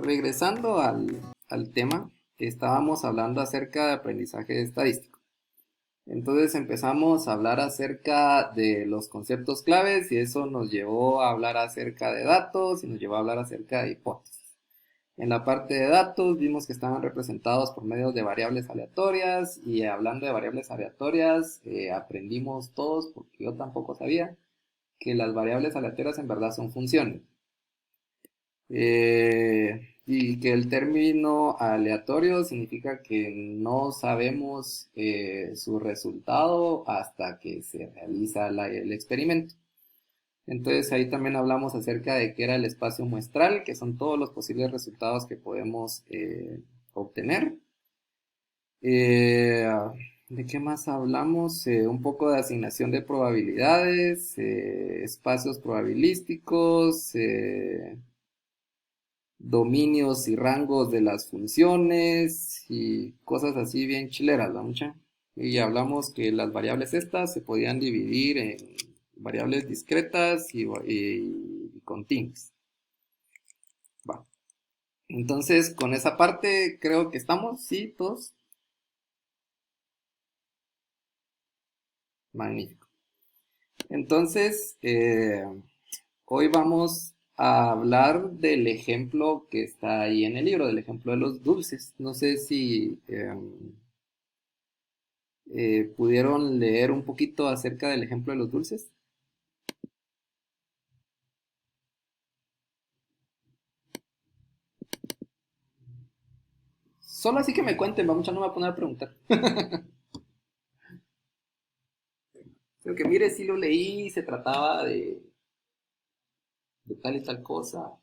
regresando al tema, estábamos hablando acerca de aprendizaje estadístico. Entonces empezamos a hablar acerca de los conceptos claves y eso nos llevó a hablar acerca de datos y nos llevó a hablar acerca de hipótesis. En la parte de datos vimos que estaban representados por medio de variables aleatorias y hablando de variables aleatorias aprendimos todos, porque yo tampoco sabía, que las variables aleatorias en verdad son funciones. Y que el término aleatorio significa que no sabemos su resultado hasta que se realiza el experimento. Entonces ahí también hablamos acerca de qué era el espacio muestral, que son todos los posibles resultados que podemos obtener. ¿De qué más hablamos? Un poco de asignación de probabilidades, espacios probabilísticos, dominios y rangos de las funciones y cosas así bien chileras, ¿la mucha? Y hablamos que las variables estas se podían dividir en variables discretas y continuas. Va. Entonces, con esa parte creo que estamos, ¿sí? Todos. Magnífico. Entonces, hoy vamos a hablar del ejemplo que está ahí en el libro, del ejemplo de los dulces. No sé si pudieron leer un poquito acerca del ejemplo de los dulces. Solo así que me cuenten, vamos, ya no me voy a poner a preguntar. Pero que mire, sí lo leí, se trataba de tal y tal cosa.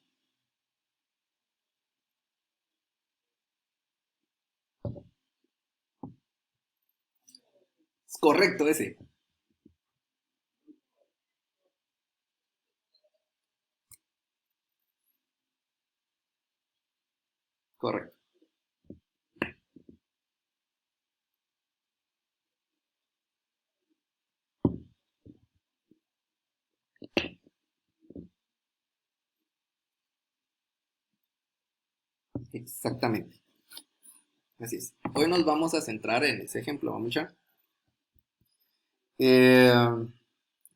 Es correcto ese. Correcto. Exactamente. Así es. Hoy nos vamos a centrar en ese ejemplo, ¿vamos ya? Eh,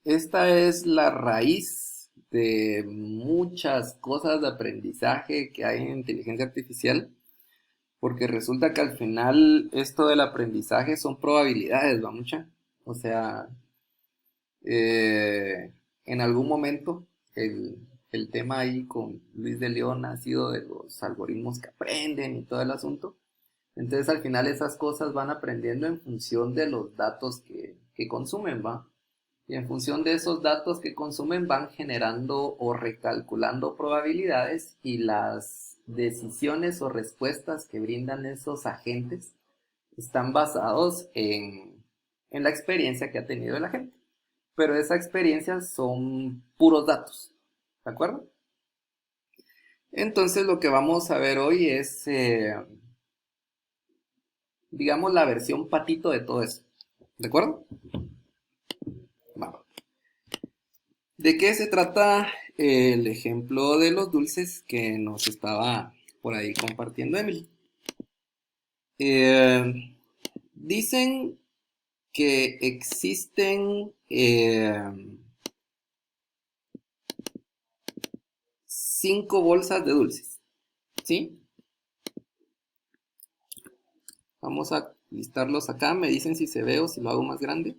Esta es la raíz de muchas cosas de aprendizaje que hay en inteligencia artificial, porque resulta que al final esto del aprendizaje son probabilidades, ¿va mucha? O sea, en algún momento el tema ahí con Luis de León ha sido de los algoritmos que aprenden y todo el asunto. Entonces al final esas cosas van aprendiendo en función de los datos que consumen, ¿va? Y en función de esos datos que consumen van generando o recalculando probabilidades y las decisiones o respuestas que brindan esos agentes están basados en la experiencia que ha tenido la gente. Pero esa experiencia son puros datos, ¿de acuerdo? Entonces lo que vamos a ver hoy es, digamos, la versión patito de todo eso, ¿de acuerdo? Va. ¿De qué se trata el ejemplo de los dulces que nos estaba por ahí compartiendo Emily? Dicen que existen 5 bolsas de dulces, ¿sí? Vamos a listarlos acá, me dicen si se ve o si lo hago más grande.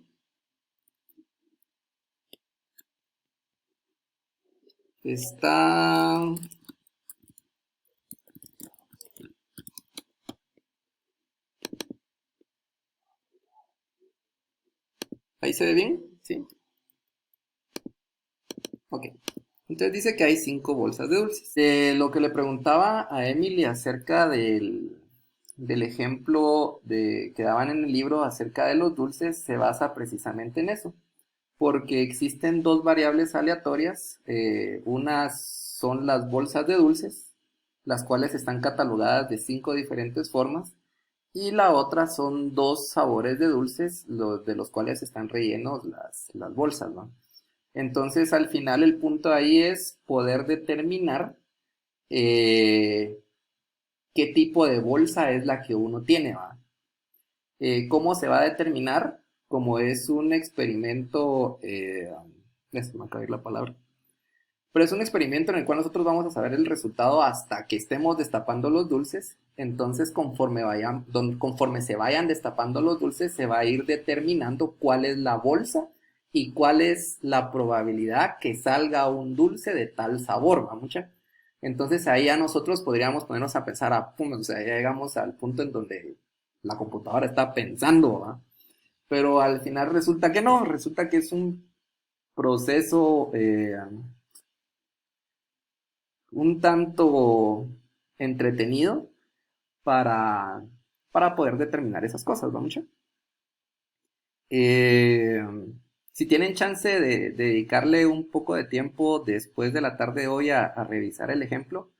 Está... ¿Ahí se ve bien? ¿Sí? Ok. Entonces dice que hay 5 bolsas de dulces. Lo que le preguntaba a Emily acerca del ejemplo que daban en el libro acerca de los dulces se basa precisamente en eso. Porque existen dos variables aleatorias. Unas son las bolsas de dulces, las cuales están catalogadas de 5 diferentes formas. Y la otra son 2 sabores de dulces, de los cuales están rellenos las bolsas, ¿no? Entonces, al final, el punto ahí es poder determinar qué tipo de bolsa es la que uno tiene, ¿va? ¿Cómo se va a determinar? Como es un experimento, se me acaba de ir la palabra, pero es un experimento en el cual nosotros vamos a saber el resultado hasta que estemos destapando los dulces. Entonces, conforme se vayan destapando los dulces, se va a ir determinando cuál es la bolsa y cuál es la probabilidad que salga un dulce de tal sabor, ¿va mucha? Entonces ahí ya nosotros podríamos ponernos a pensar, pum, o sea, ya llegamos al punto en donde la computadora está pensando, ¿va? Pero al final resulta que no, resulta que es un proceso un tanto entretenido para, para poder determinar esas cosas, ¿no, mucha? Eh, si tienen chance de dedicarle un poco de tiempo después de la tarde de hoy a revisar el ejemplo,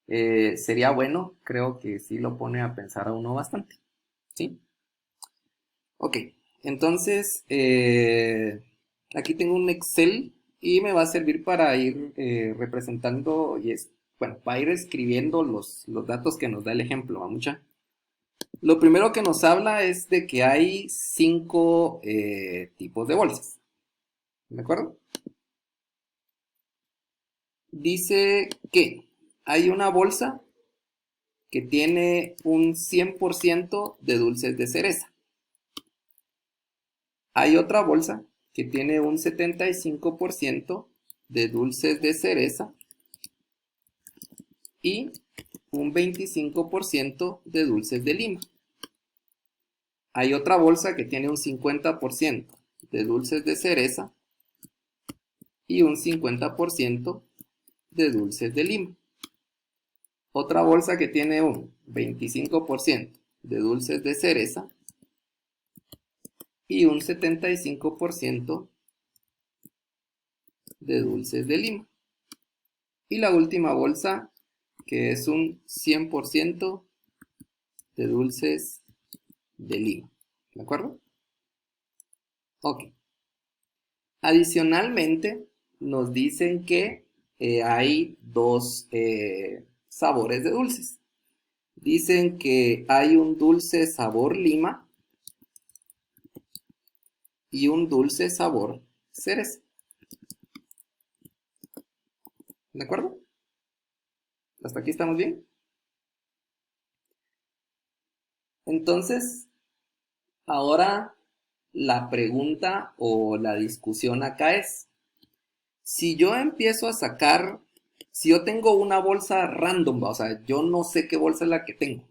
sería bueno, creo que sí lo pone a pensar a uno bastante, ¿sí? Ok, entonces aquí tengo un Excel y me va a servir para ir representando bueno, para ir escribiendo los datos que nos da el ejemplo, ¿va mucha? Lo primero que nos habla es de que hay 5 tipos de bolsas, ¿de acuerdo? Dice que hay una bolsa que tiene un 100% de dulces de cereza. Hay otra bolsa que tiene un 75% de dulces de cereza y un 25% de dulces de lima. Hay otra bolsa que tiene un 50% de dulces de cereza y un 50% de dulces de lima. Otra bolsa que tiene un 25% de dulces de cereza y un 75% de dulces de lima. Y la última bolsa que es un 100% de dulces de lima. ¿De acuerdo? Ok. Adicionalmente, nos dicen que hay dos sabores de dulces. Dicen que hay un dulce sabor lima y un dulce sabor cereza. ¿De acuerdo? ¿Hasta aquí estamos bien? Entonces, ahora la pregunta o la discusión acá es, si yo empiezo a sacar, si yo tengo una bolsa random, o sea, yo no sé qué bolsa es la que tengo,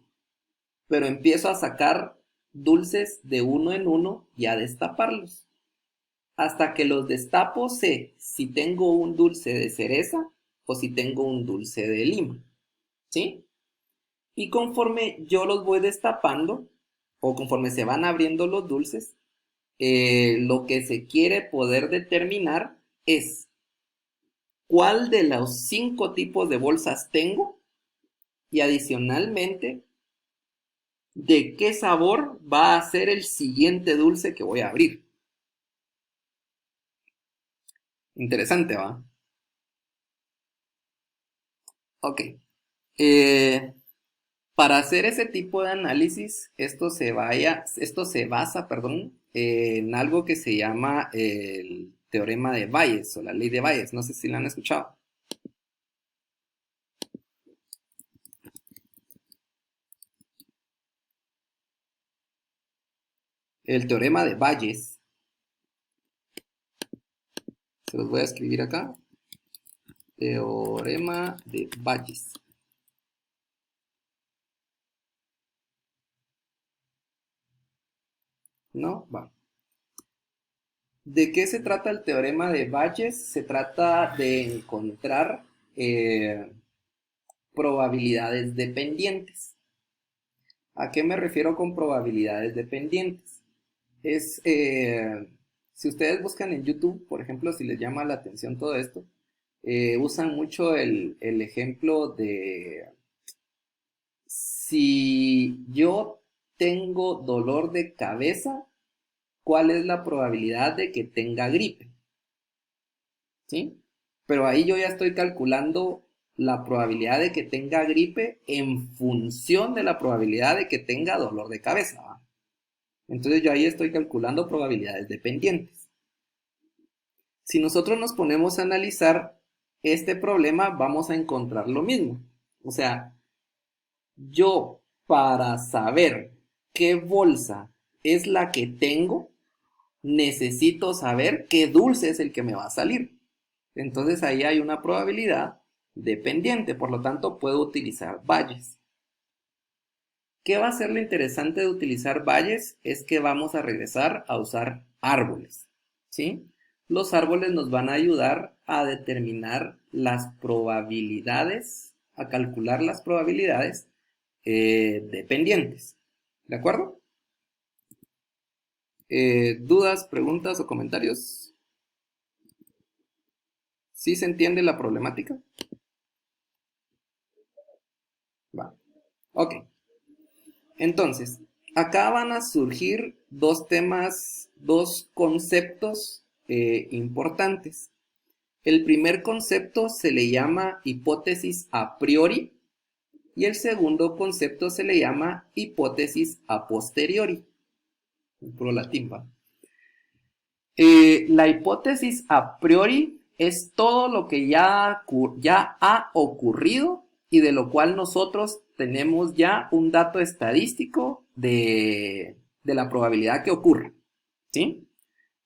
pero empiezo a sacar dulces de uno en uno y a destaparlos. Hasta que los destapo sé si tengo un dulce de cereza o si tengo un dulce de lima, ¿sí? Y conforme yo los voy destapando, o conforme se van abriendo los dulces, lo que se quiere poder determinar es cuál de los 5 tipos de bolsas tengo y adicionalmente de qué sabor va a ser el siguiente dulce que voy a abrir. Interesante, ¿va? Ok. Eh, para hacer ese tipo de análisis, esto se basa, perdón, en algo que se llama el teorema de Bayes o la ley de Bayes. No sé si lo han escuchado. El teorema de Bayes, se los voy a escribir acá. Teorema de Bayes. ¿No? Va. ¿De qué se trata el teorema de Bayes? Se trata de encontrar probabilidades dependientes. ¿A qué me refiero con probabilidades dependientes? Es, si ustedes buscan en YouTube, por ejemplo, si les llama la atención todo esto, usan mucho el ejemplo de si yo tengo dolor de cabeza, ¿cuál es la probabilidad de que tenga gripe? ¿Sí? Pero ahí yo ya estoy calculando la probabilidad de que tenga gripe en función de la probabilidad de que tenga dolor de cabeza, ¿va? Entonces yo ahí estoy calculando probabilidades dependientes. Si nosotros nos ponemos a analizar este problema, vamos a encontrar lo mismo. O sea, yo para saber qué bolsa es la que tengo, necesito saber qué dulce es el que me va a salir. Entonces ahí hay una probabilidad dependiente, por lo tanto puedo utilizar valles. ¿Qué va a ser lo interesante de utilizar valles? Es que vamos a regresar a usar árboles, ¿sí? Los árboles nos van a ayudar a determinar las probabilidades, a calcular las probabilidades dependientes, ¿de acuerdo? ¿Dudas, preguntas o comentarios? ¿Sí se entiende la problemática? Va. Ok. Entonces, acá van a surgir dos temas, dos conceptos importantes. El primer concepto se le llama hipótesis a priori y el segundo concepto se le llama hipótesis a posteriori. Puro latín, ¿va? La hipótesis a priori es todo lo que ya ha ocurrido y de lo cual nosotros tenemos ya un dato estadístico de la probabilidad que ocurra, ¿sí?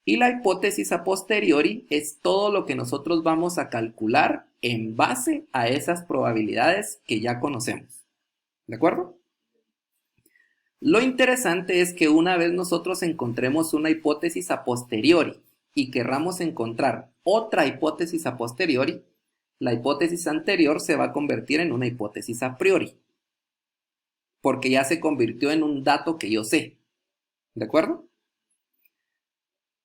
Y la hipótesis a posteriori es todo lo que nosotros vamos a calcular en base a esas probabilidades que ya conocemos, ¿de acuerdo? Lo interesante es que una vez nosotros encontremos una hipótesis a posteriori y querramos encontrar otra hipótesis a posteriori, la hipótesis anterior se va a convertir en una hipótesis a priori, porque ya se convirtió en un dato que yo sé, ¿de acuerdo?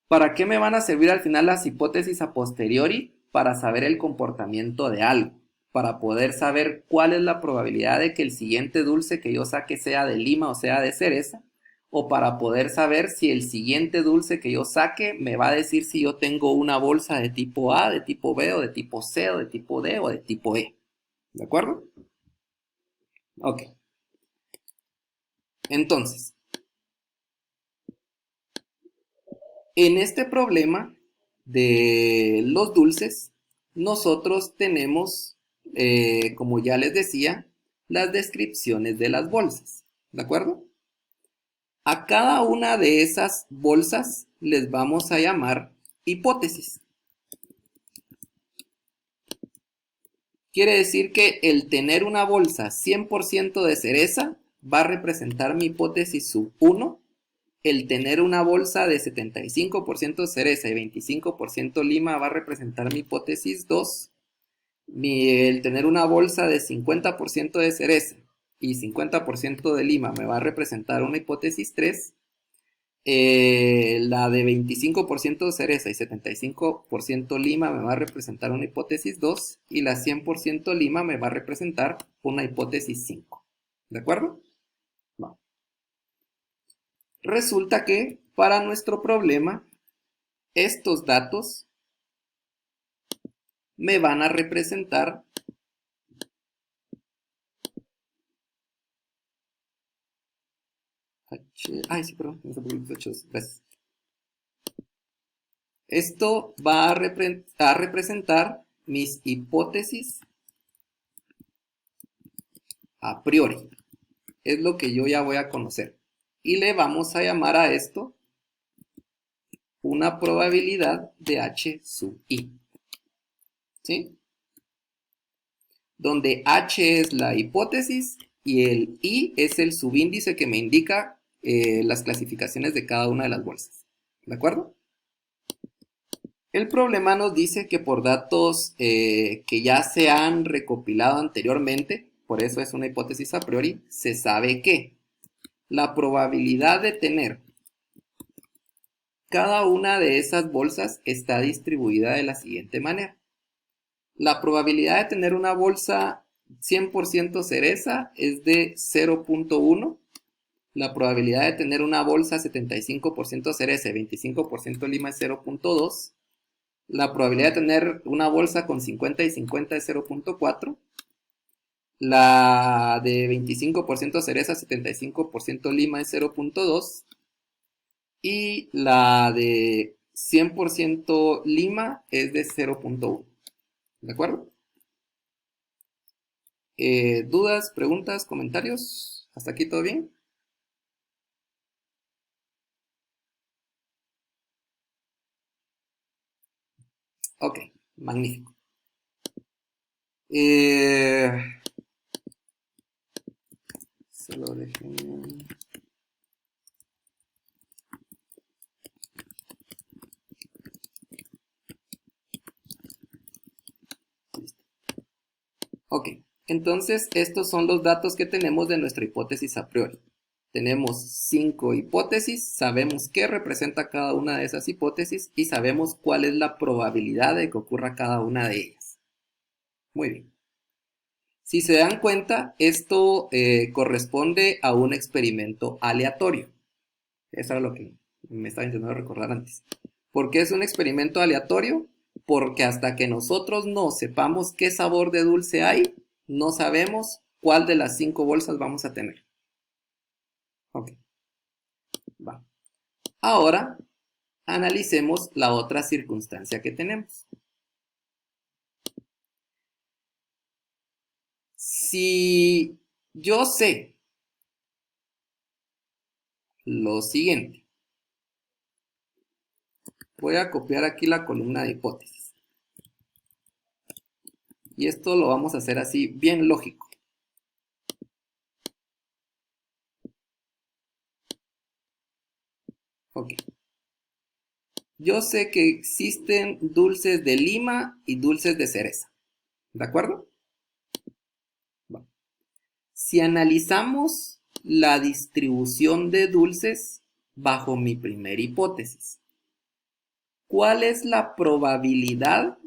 ¿Para qué me van a servir al final las hipótesis a posteriori? Para saber el comportamiento de algo, para poder saber cuál es la probabilidad de que el siguiente dulce que yo saque sea de lima o sea de cereza, o para poder saber si el siguiente dulce que yo saque me va a decir si yo tengo una bolsa de tipo A, de tipo B, o de tipo C, o de tipo D, o de tipo E. ¿De acuerdo? Ok. Entonces, en este problema de los dulces, nosotros tenemos, como ya les decía, las descripciones de las bolsas, ¿de acuerdo? A cada una de esas bolsas les vamos a llamar hipótesis. Quiere decir que el tener una bolsa 100% de cereza va a representar mi hipótesis sub 1. El tener una bolsa de 75% cereza y 25% lima va a representar mi hipótesis 2. El tener una bolsa de 50% de cereza y 50% de lima me va a representar una hipótesis 3. La de 25% cereza y 75% lima me va a representar una hipótesis 2 y la 100% lima me va a representar una hipótesis 5. ¿De acuerdo? No. Resulta que para nuestro problema estos datos me van a representar gracias. Esto va a representar mis hipótesis a priori. Es lo que yo ya voy a conocer. Y le vamos a llamar a esto una probabilidad de H sub I. ¿Sí? Donde H es la hipótesis y el I es el subíndice que me indica las clasificaciones de cada una de las bolsas. ¿De acuerdo? El problema nos dice que por datos que ya se han recopilado anteriormente, por eso es una hipótesis a priori, se sabe que la probabilidad de tener cada una de esas bolsas está distribuida de la siguiente manera. La probabilidad de tener una bolsa 100% cereza es de 0.1. La probabilidad de tener una bolsa 75% cereza y 25% lima es 0.2. La probabilidad de tener una bolsa con 50 y 50 es 0.4. La de 25% cereza, 75% lima es 0.2. Y la de 100% lima es de 0.1. ¿De acuerdo? ¿Dudas, preguntas, comentarios? ¿Hasta aquí todo bien? Ok, magnífico. Solo déjenme... Ok, entonces estos son los datos que tenemos de nuestra hipótesis a priori. Tenemos 5 hipótesis, sabemos qué representa cada una de esas hipótesis y sabemos cuál es la probabilidad de que ocurra cada una de ellas. Muy bien. Si se dan cuenta, esto corresponde a un experimento aleatorio. Eso era lo que me estaba intentando recordar antes. ¿Por qué es un experimento aleatorio? Porque hasta que nosotros no sepamos qué sabor de dulce hay, no sabemos cuál de las 5 bolsas vamos a tener. Ok, va. Ahora, analicemos la otra circunstancia que tenemos. Si yo sé lo siguiente, voy a copiar aquí la columna de hipótesis. Y esto lo vamos a hacer así, bien lógico. Ok. Yo sé que existen dulces de lima y dulces de cereza. ¿De acuerdo? Bueno. Si analizamos la distribución de dulces bajo mi primera hipótesis, ¿cuál es la probabilidad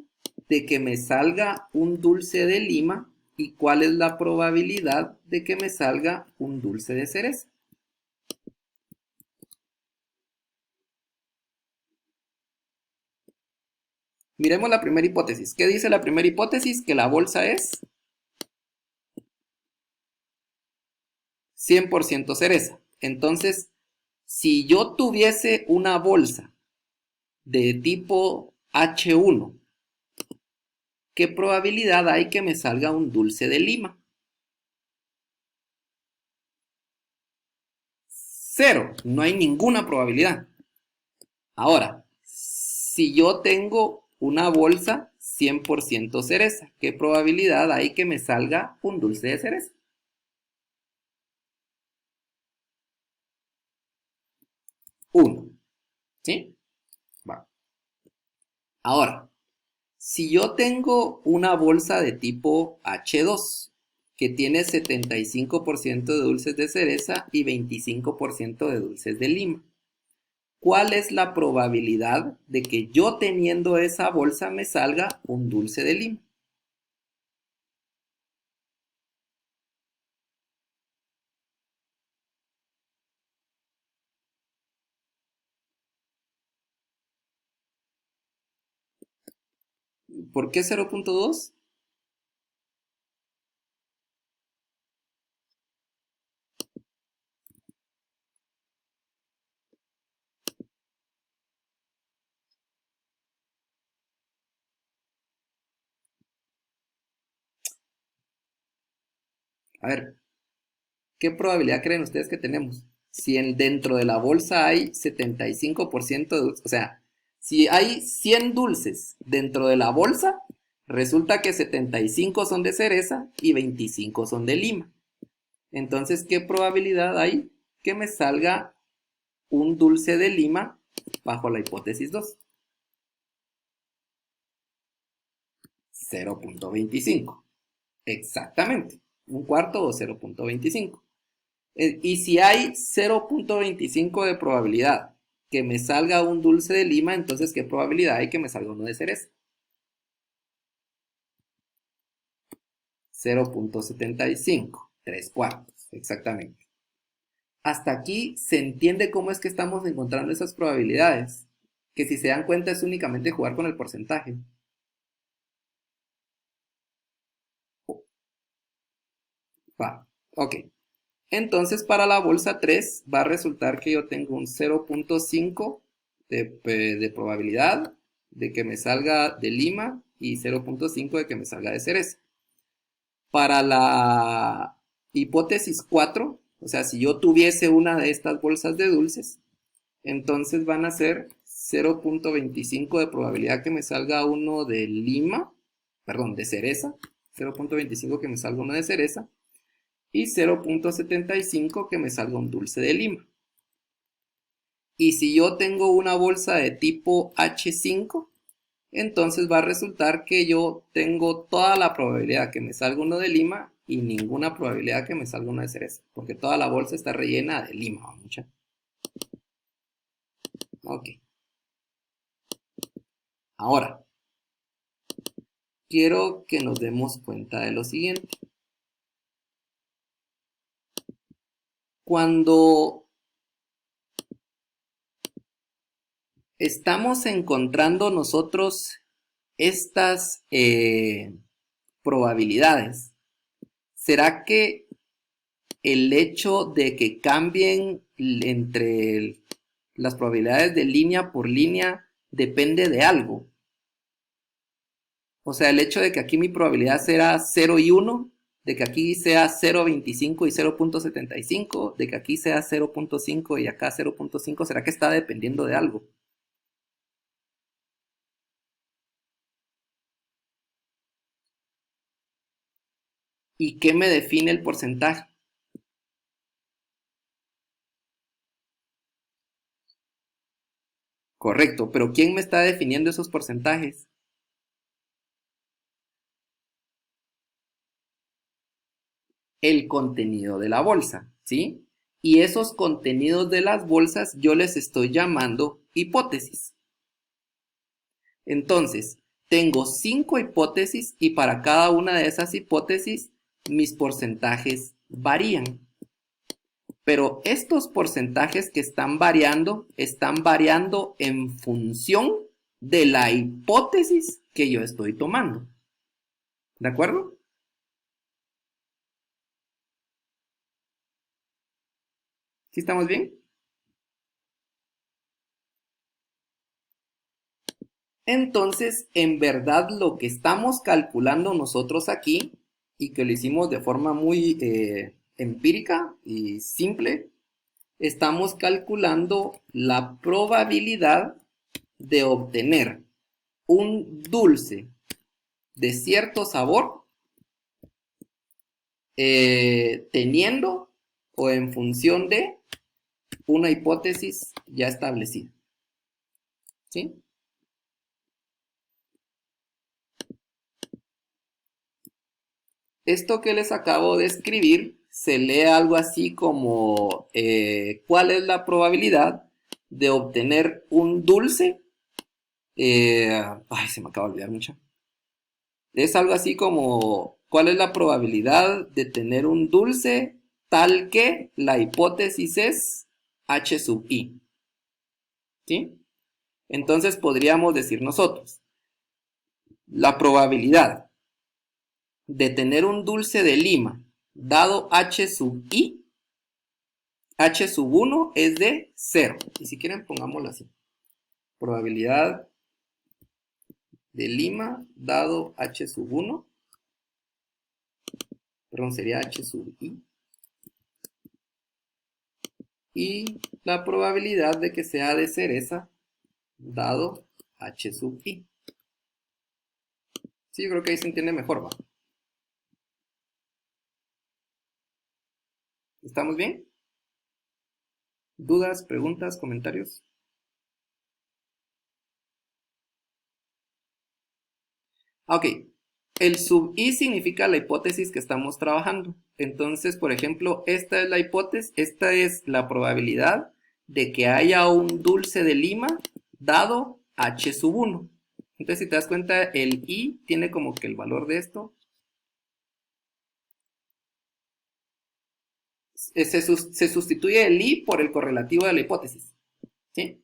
de que me salga un dulce de lima y cuál es la probabilidad de que me salga un dulce de cereza? Miremos la primera hipótesis. ¿Qué dice la primera hipótesis? Que la bolsa es 100% cereza. Entonces, si yo tuviese una bolsa de tipo H1, ¿qué probabilidad hay que me salga un dulce de lima? 0, no hay ninguna probabilidad. Ahora, si yo tengo una bolsa 100% cereza, ¿qué probabilidad hay que me salga un dulce de cereza? 1, ¿sí? Va. Ahora, si yo tengo una bolsa de tipo H2, que tiene 75% de dulces de cereza y 25% de dulces de lima, ¿cuál es la probabilidad de que yo teniendo esa bolsa me salga un dulce de lima? ¿Por qué 0.2? A ver, ¿qué probabilidad creen ustedes que tenemos? Si dentro de la bolsa hay 75% de dulces, o sea, si hay 100 dulces dentro de la bolsa, resulta que 75 son de cereza y 25 son de lima. Entonces, ¿qué probabilidad hay que me salga un dulce de lima bajo la hipótesis 2? 0.25. Exactamente. Un cuarto o 0.25. Y si hay 0.25 de probabilidad que me salga un dulce de lima, entonces ¿qué probabilidad hay que me salga uno de cereza? 0.75. 3 cuartos, exactamente. Hasta aquí se entiende cómo es que estamos encontrando esas probabilidades. Que si se dan cuenta es únicamente jugar con el porcentaje. Va, ok. Entonces para la bolsa 3 va a resultar que yo tengo un 0.5 de probabilidad de que me salga de Lima y 0.5 de que me salga de cereza. Para la hipótesis 4, o sea, si yo tuviese una de estas bolsas de dulces, entonces van a ser 0.25 de probabilidad que me salga uno de Lima, perdón, de cereza, 0.25 que me salga uno de cereza, y 0.75 que me salga un dulce de Lima. Y si yo tengo una bolsa de tipo H5, entonces va a resultar que yo tengo toda la probabilidad que me salga uno de Lima y ninguna probabilidad que me salga uno de cereza, porque toda la bolsa está rellena de Lima, mucha. Ok. Ahora, quiero que nos demos cuenta de lo siguiente. Cuando estamos encontrando nosotros estas probabilidades, ¿será que el hecho de que cambien entre las probabilidades de línea por línea depende de algo? O sea, el hecho de que aquí mi probabilidad será 0 y 1, de que aquí sea 0.25 y 0.75, de que aquí sea 0.5 y acá 0.5, ¿será que está dependiendo de algo? ¿Y qué me define el porcentaje? Correcto, pero ¿quién me está definiendo esos porcentajes? El contenido de la bolsa, ¿sí? Y esos contenidos de las bolsas yo les estoy llamando hipótesis. Entonces, tengo 5 hipótesis y para cada una de esas hipótesis mis porcentajes varían. Pero estos porcentajes que están variando en función de la hipótesis que yo estoy tomando. ¿De acuerdo? ¿Sí estamos bien? Entonces, en verdad, lo que estamos calculando nosotros aquí, y que lo hicimos de forma muy empírica y simple, estamos calculando la probabilidad de obtener un dulce de cierto sabor teniendo o en función de una hipótesis ya establecida. ¿Sí? Esto que les acabo de escribir se lee algo así como ¿cuál es la probabilidad de obtener un dulce? Ay, se me acaba de olvidar mucho. Es algo así como ¿cuál es la probabilidad de tener un dulce tal que la hipótesis es H sub i? ¿Sí? Entonces podríamos decir nosotros, la probabilidad de tener un dulce de Lima dado H sub i, H sub 1 es de 0. Y si quieren pongámoslo así. Probabilidad de Lima dado H sub 1, perdón, sería H sub i. Y la probabilidad de que sea de cereza dado H sub i. Sí, yo creo que ahí se entiende mejor, ¿va? ¿Estamos bien? ¿Dudas, preguntas, comentarios? Ok, el sub i significa la hipótesis que estamos trabajando. Entonces, por ejemplo, esta es la hipótesis, esta es la probabilidad de que haya un dulce de Lima dado H sub 1. Entonces, si te das cuenta, el i tiene como que el valor de esto. Se sustituye el i por el correlativo de la hipótesis. ¿Sí?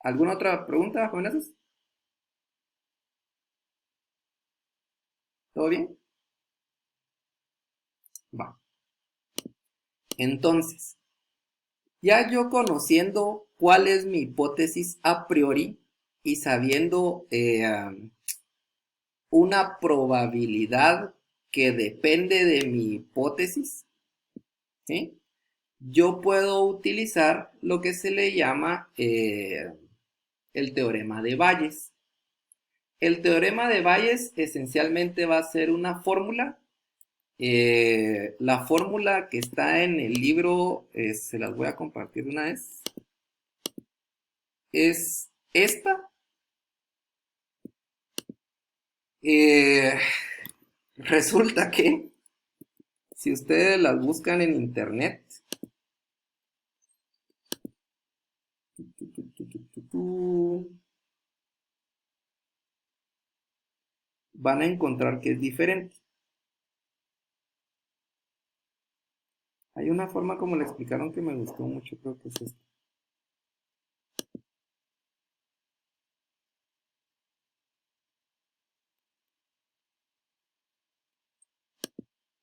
¿Alguna otra pregunta, jóvenes? ¿Todo bien? Entonces, ya yo conociendo cuál es mi hipótesis a priori y sabiendo una probabilidad que depende de mi hipótesis, ¿sí? Yo puedo utilizar lo que se le llama el teorema de Bayes. El teorema de Bayes esencialmente va a ser una fórmula. La fórmula que está en el libro, se las voy a compartir una vez, es esta. Eh, Resulta que si ustedes las buscan en internet, van a encontrar que es diferente. Hay una forma como le explicaron que me gustó mucho, creo que es esta.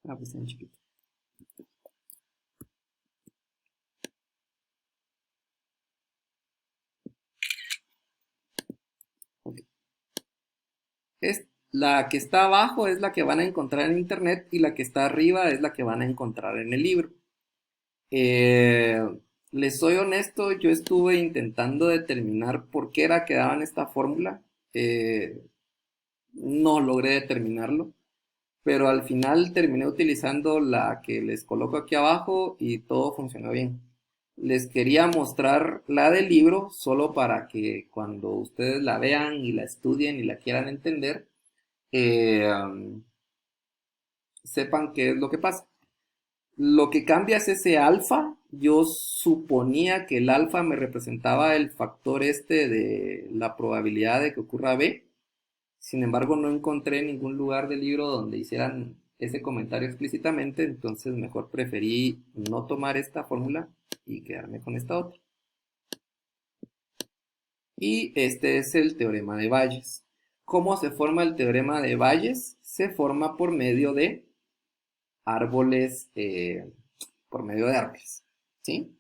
Ah, pues está en chiquito. Okay. La que está abajo es la que van a encontrar en internet y la que está arriba es la que van a encontrar en el libro. Eh, Les soy honesto, yo estuve intentando determinar por qué era que daban esta fórmula. No logré determinarlo, pero al final terminé utilizando la que les coloco aquí abajo y todo funcionó bien. Les quería mostrar la del libro solo para que cuando ustedes la vean y la estudien y la quieran entender, eh, sepan qué es lo que pasa. Lo que cambia es ese alfa. Yo suponía que el alfa me representaba el factor este de la probabilidad de que ocurra B. Sin embargo, no encontré ningún lugar del libro donde hicieran ese comentario explícitamente, entonces mejor preferí no tomar esta fórmula y quedarme con esta otra. Y este es el teorema de Bayes. ¿Cómo se forma el teorema de Bayes? Se forma por medio de árboles, ¿sí?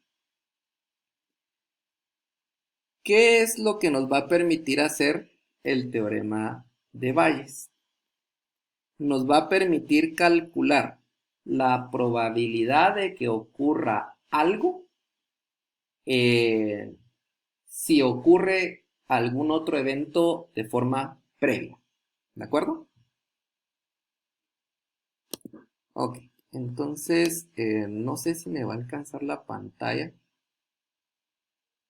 ¿Qué es lo que nos va a permitir hacer el teorema de Bayes? Nos va a permitir calcular la probabilidad de que ocurra algo eh, si ocurre algún otro evento de forma previa. ¿De acuerdo? Ok, entonces no sé si me va a alcanzar la pantalla,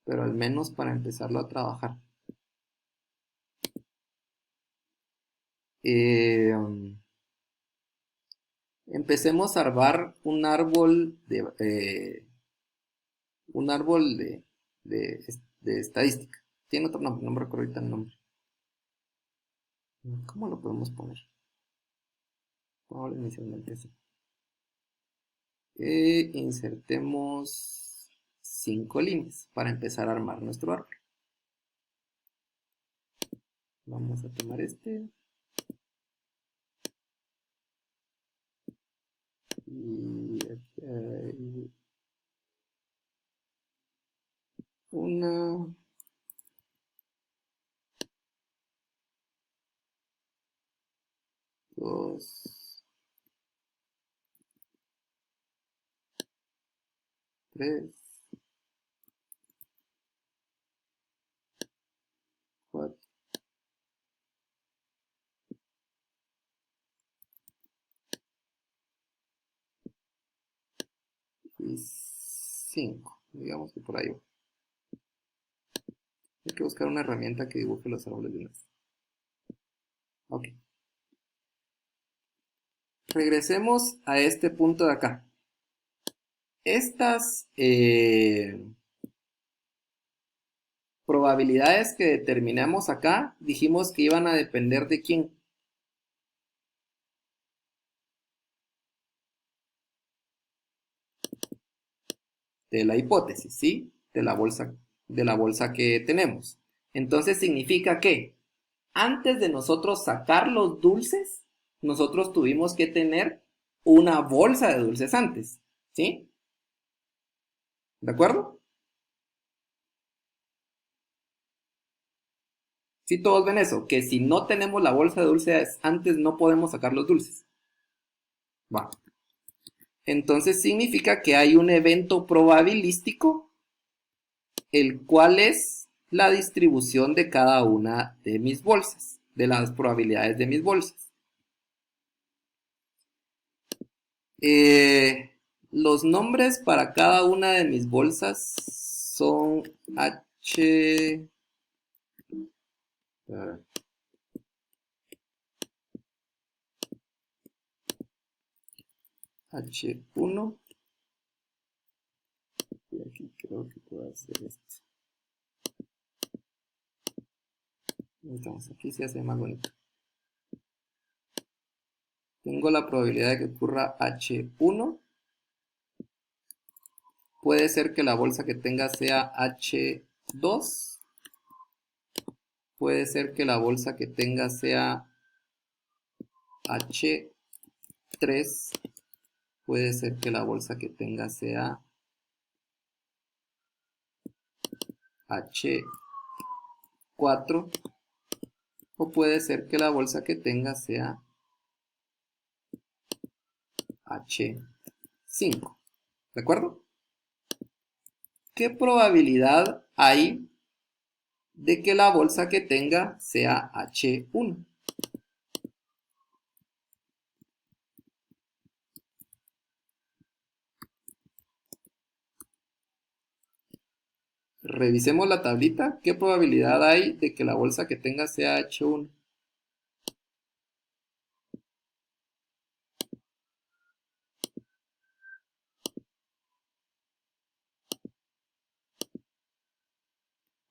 pero al menos para empezarlo a trabajar. Empecemos a armar un árbol de estadística. Tiene otro nombre, no me recuerdo ahorita el nombre. ¿Cómo lo podemos poner? Pongámoslo inicialmente así. Insertemos 5 líneas para empezar a armar nuestro árbol. Vamos a tomar este. Y aquí hay una, dos, tres, cuatro y 5. Digamos que por ahí va. Hay que buscar una herramienta que dibuje los árboles de una vez. Ok. Regresemos a este punto de acá. Estas probabilidades que determinamos acá, dijimos que iban a depender de quién. De la hipótesis, ¿sí? De la bolsa que tenemos. Entonces significa que antes de nosotros sacar los dulces, nosotros tuvimos que tener una bolsa de dulces antes, ¿sí? ¿De acuerdo? Si todos ven eso, que si no tenemos la bolsa de dulces antes no podemos sacar los dulces. Va. Entonces significa que hay un evento probabilístico, el cual es la distribución de cada una de mis bolsas, de las probabilidades de mis bolsas. Los nombres para cada una de mis bolsas son H... H1. Y aquí creo que puedo hacer esto. Entonces aquí se hace más bonito. Tengo la probabilidad de que ocurra H1. Puede ser que la bolsa que tenga sea H2. Puede ser que la bolsa que tenga sea H3. Puede ser que la bolsa que tenga sea H4. O puede ser que la bolsa que tenga sea H5. ¿De acuerdo? ¿Qué probabilidad hay de que la bolsa que tenga sea H1? Revisemos la tablita. ¿Qué probabilidad hay de que la bolsa que tenga sea H1?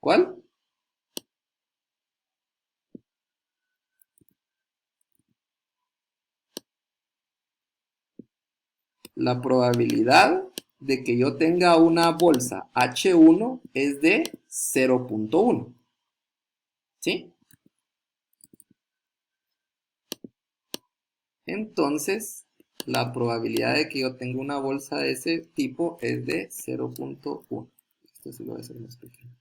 ¿Cuál? La probabilidad de que yo tenga una bolsa H1 es de 0.1. ¿Sí? Entonces, la probabilidad de que yo tenga una bolsa de ese tipo es de 0.1. Esto sí lo voy a hacer más pequeño.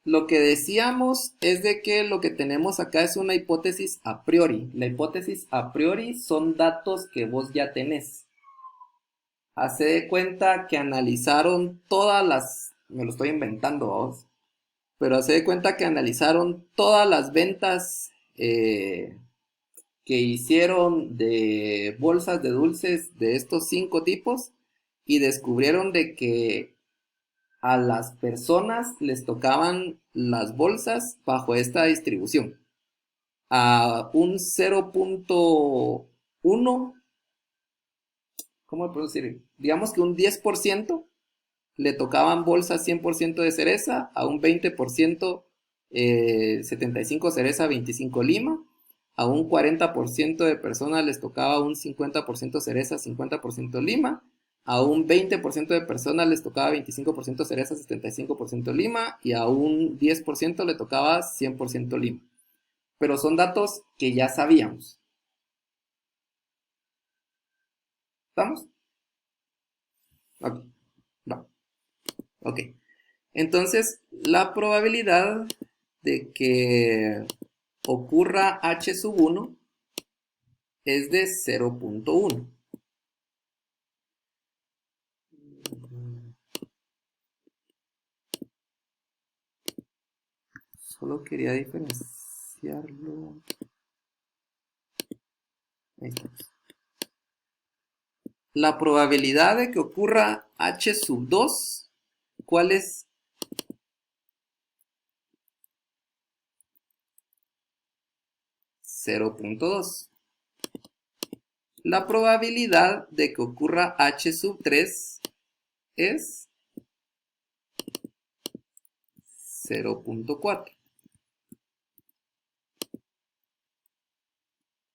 Lo que decíamos es de que lo que tenemos acá es una hipótesis a priori. La hipótesis a priori son datos que vos ya tenés. Hace de cuenta que analizaron todas las... Me lo estoy inventando vos. Pero hace de cuenta que analizaron todas las ventas que hicieron de bolsas de dulces de estos 5 tipos y descubrieron de que a las personas les tocaban las bolsas bajo esta distribución. A un 0.1, ¿cómo lo puedo decir? Digamos que un 10% le tocaban bolsas 100% de cereza, a un 20% 75 cereza, 25 lima, a un 40% de personas les tocaba un 50% cereza, 50% lima, a un 20% de personas les tocaba 25% cereza, 75% lima, y a un 10% le tocaba 100% lima. Pero son datos que ya sabíamos. ¿Estamos? Ok. No. Ok. Entonces, la probabilidad de que ocurra H sub 1 es de 0.1. Solo quería diferenciarlo. Ahí está. La probabilidad de que ocurra H sub 2, ¿cuál es? 0.2. La probabilidad de que ocurra H sub 3 es 0.4.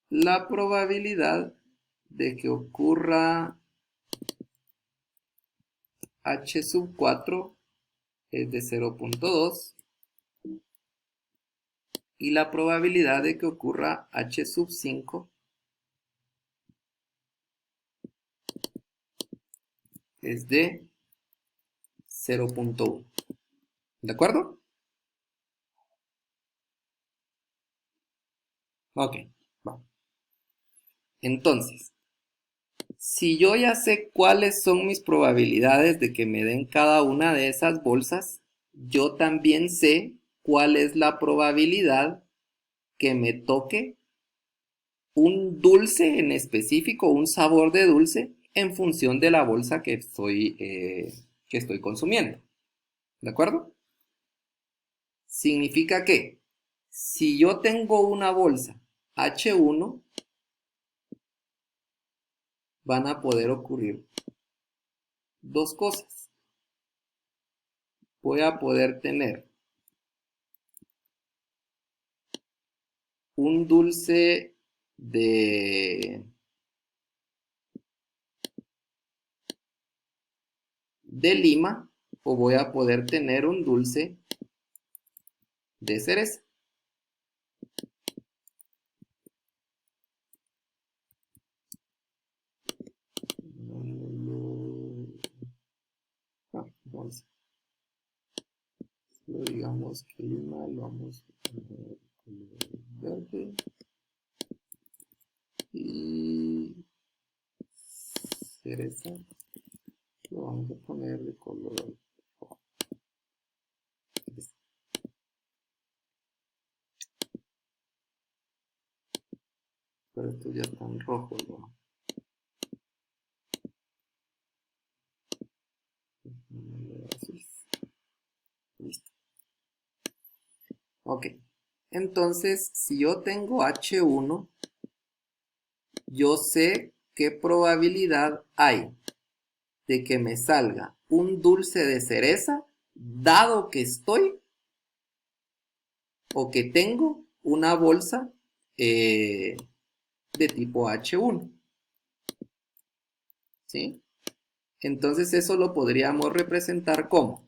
La probabilidad de que ocurra H sub 4 es de 0.2 y la probabilidad de que ocurra H sub 5 es de 0.1. ¿De acuerdo? Ok, va. Entonces, si yo ya sé cuáles son mis probabilidades de que me den cada una de esas bolsas, yo también sé cuál es la probabilidad que me toque un dulce en específico, un sabor de dulce, en función de la bolsa que estoy consumiendo. ¿De acuerdo? Significa que si yo tengo una bolsa H1, van a poder ocurrir dos cosas. Voy a poder tener un dulce de lima, o voy a poder tener un dulce de cereza. Digamos que lima lo vamos a poner color verde y cereza lo vamos a poner de color rojo. Pero esto ya está en rojo, ¿no? Listo. Ok. Entonces, si yo tengo H1, yo sé qué probabilidad hay de que me salga un dulce de cereza, dado que estoy o que tengo una bolsa de tipo H1. ¿Sí? Entonces eso lo podríamos representar como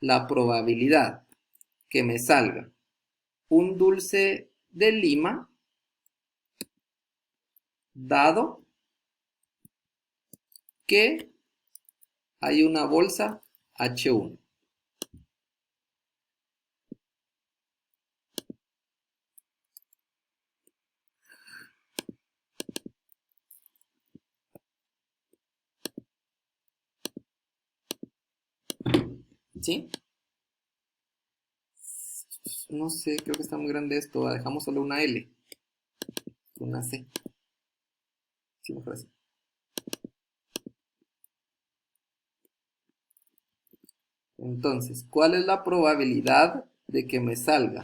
la probabilidad que me salga un dulce de lima, dado que hay una bolsa H1. ¿Sí? No sé, creo que está muy grande esto. Dejamos solo una L. Una C. Sí, mejor así. Entonces, ¿cuál es la probabilidad de que me salga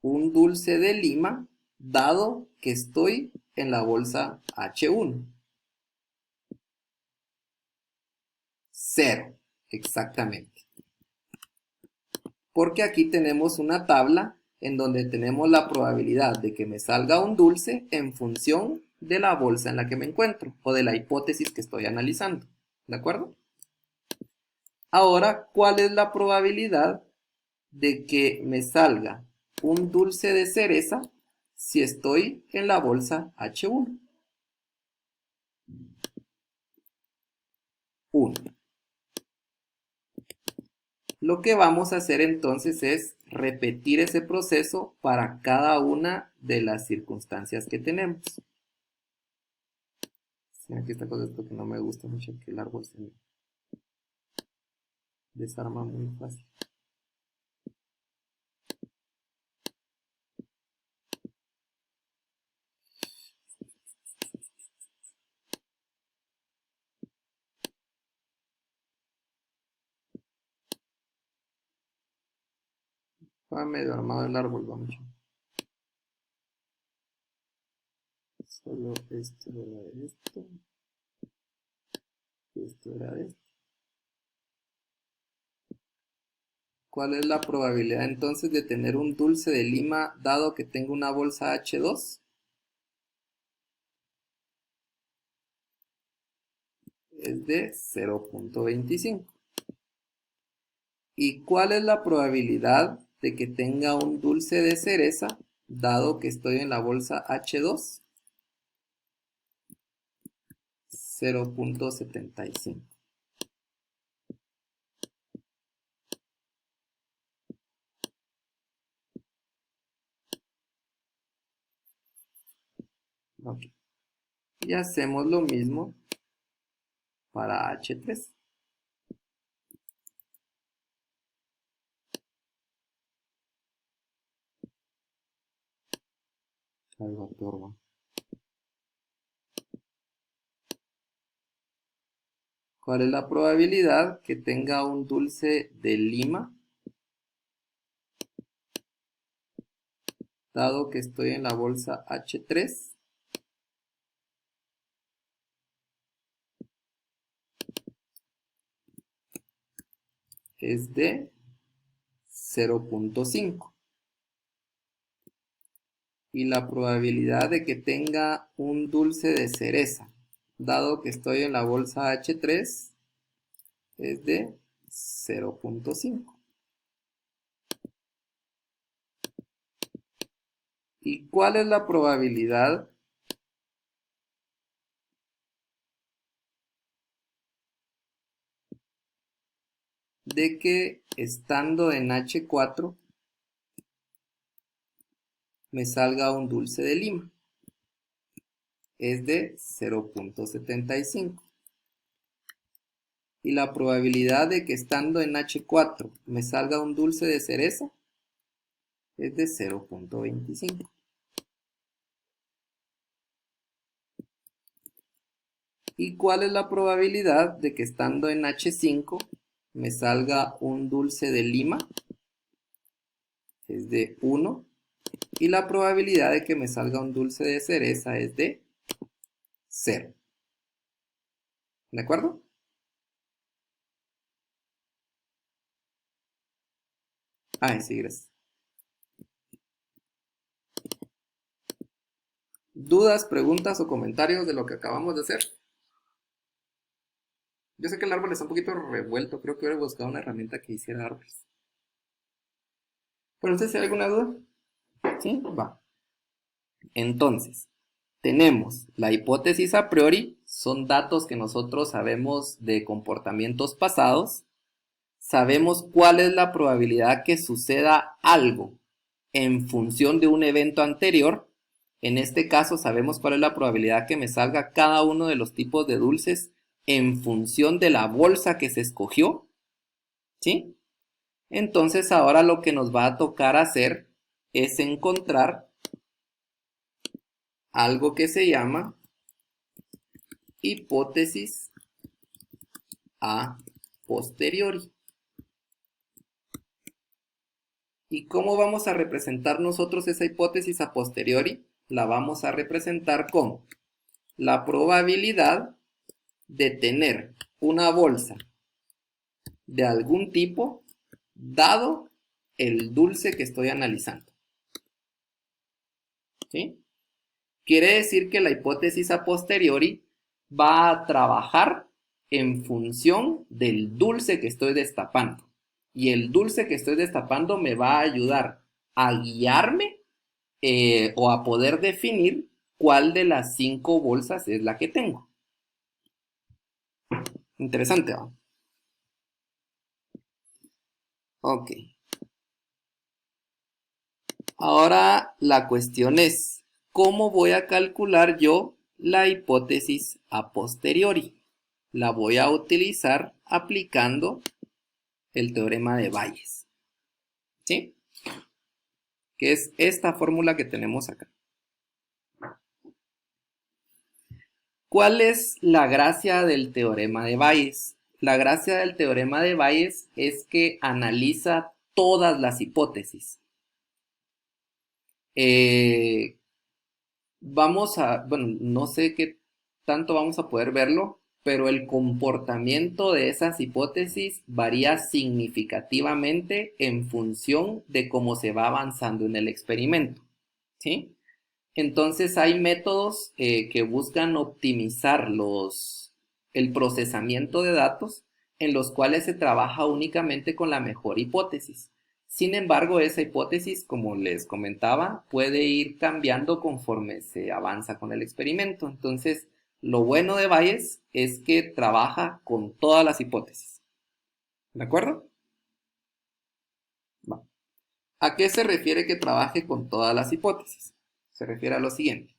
un dulce de lima, dado que estoy en la bolsa H1? 0, exactamente. Porque aquí tenemos una tabla en donde tenemos la probabilidad de que me salga un dulce en función de la bolsa en la que me encuentro o de la hipótesis que estoy analizando. ¿De acuerdo? Ahora, ¿cuál es la probabilidad de que me salga un dulce de cereza si estoy en la bolsa H1? 1. Lo que vamos a hacer entonces es repetir ese proceso para cada una de las circunstancias que tenemos. Sí, aquí esta cosa es lo que no me gusta mucho, que el árbol se desarma muy fácil. Va medio armado el árbol, vamos. Solo esto era esto. Esto era esto. ¿Cuál es la probabilidad entonces de tener un dulce de lima dado que tengo una bolsa H2? Es de 0.25. ¿Y cuál es la probabilidad de que tenga un dulce de cereza dado que estoy en la bolsa H2, 0.75. Ok. Y hacemos lo mismo para H3. Salvatore. ¿Cuál es la probabilidad que tenga un dulce de Lima, dado que estoy en la bolsa H3? Es de 0.5. Y la probabilidad de que tenga un dulce de cereza, dado que estoy en la bolsa H3, es de 0.5. ¿Y cuál es la probabilidad de que estando en H4 me salga un dulce de Lima? Es de 0.75. Y la probabilidad de que estando en H4 me salga un dulce de cereza es de 0.25. ¿Y cuál es la probabilidad de que estando en H5 me salga un dulce de Lima? Es de 1. Y la probabilidad de que me salga un dulce de cereza es de 0. ¿De acuerdo? Sí, gracias. ¿Dudas, preguntas o comentarios de lo que acabamos de hacer? Yo sé que el árbol está un poquito revuelto. Creo que hubiera buscado una herramienta que hiciera árboles. ¿Pero usted tiene alguna duda? ¿Sí? Va. Entonces, tenemos la hipótesis a priori. Son datos que nosotros sabemos de comportamientos pasados. Sabemos cuál es la probabilidad que suceda algo en función de un evento anterior. En este caso sabemos cuál es la probabilidad que me salga cada uno de los tipos de dulces en función de la bolsa que se escogió, ¿sí? Entonces ahora lo que nos va a tocar hacer es encontrar algo que se llama hipótesis a posteriori. ¿Y cómo vamos a representar nosotros esa hipótesis a posteriori? La vamos a representar con la probabilidad de tener una bolsa de algún tipo dado el dulce que estoy analizando. ¿Sí? Quiere decir que la hipótesis a posteriori va a trabajar en función del dulce que estoy destapando. Y el dulce que estoy destapando me va a ayudar a guiarme o a poder definir cuál de las 5 bolsas es la que tengo. Interesante, ¿no? Ok. Ahora la cuestión es, ¿cómo voy a calcular yo la hipótesis a posteriori? La voy a utilizar aplicando el teorema de Bayes, ¿sí? Que es esta fórmula que tenemos acá. ¿Cuál es la gracia del teorema de Bayes? La gracia del teorema de Bayes es que analiza todas las hipótesis. Bueno, no sé qué tanto vamos a poder verlo, pero el comportamiento de esas hipótesis varía significativamente en función de cómo se va avanzando en el experimento, ¿sí? Entonces hay métodos que buscan optimizar el procesamiento de datos en los cuales se trabaja únicamente con la mejor hipótesis. Sin embargo, esa hipótesis, como les comentaba, puede ir cambiando conforme se avanza con el experimento. Entonces, lo bueno de Bayes es que trabaja con todas las hipótesis. ¿De acuerdo? Va. ¿A qué se refiere que trabaje con todas las hipótesis? Se refiere a lo siguiente.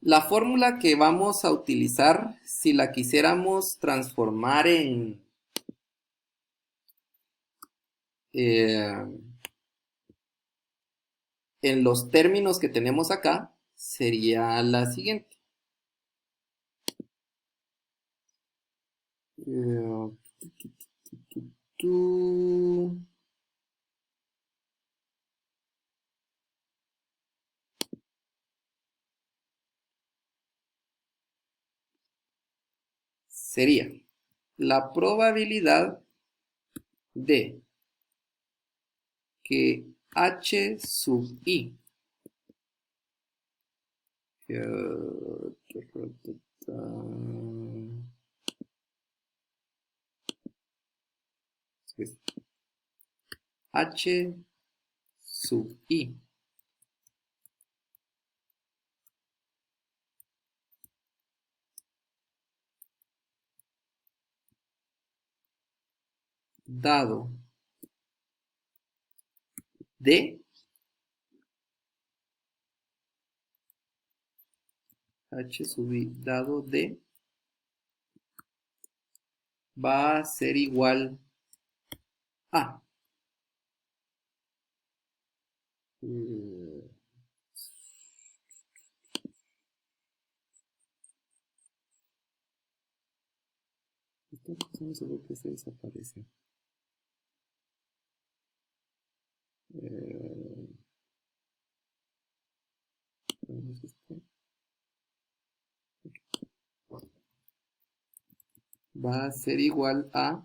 La fórmula que vamos a utilizar, si la quisiéramos transformar en los términos que tenemos acá, sería la siguiente. Sería la probabilidad de que h sub i h sub i dado de h sub i dado de va a ser igual a esta cosa no sé por qué se desaparece. Va a ser igual a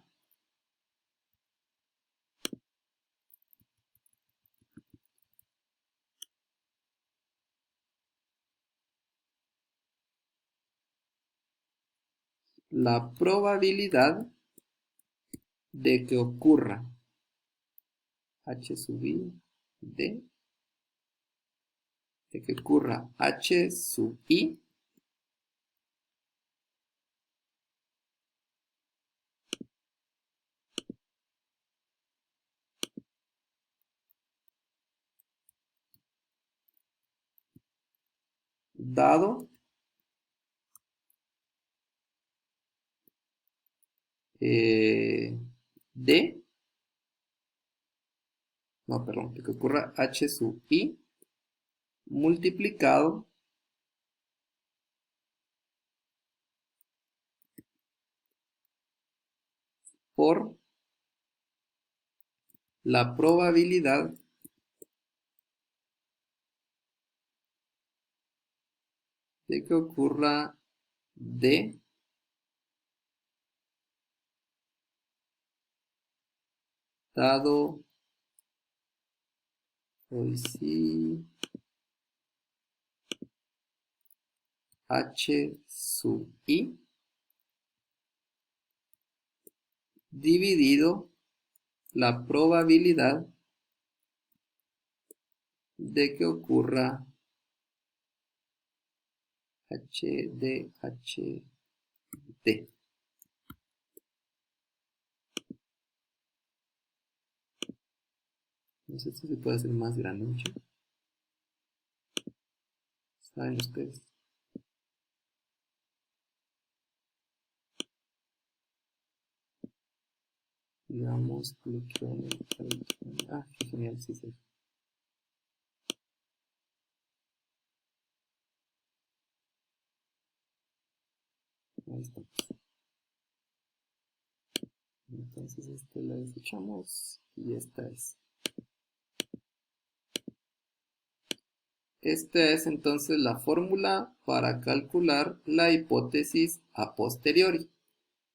la probabilidad de que ocurra h sub i de que ocurra h sub i dado de, no, perdón, de que ocurra h sub i multiplicado por la probabilidad de que ocurra d dado hoy sí h sub i dividido la probabilidad de que ocurra h d h d. No sé si se puede hacer más grande, mucho. ¿Saben ustedes? Digamos, ah, qué genial, sí, sí. Ahí está. Entonces la desechamos y esta es. Esta es entonces la fórmula para calcular la hipótesis a posteriori,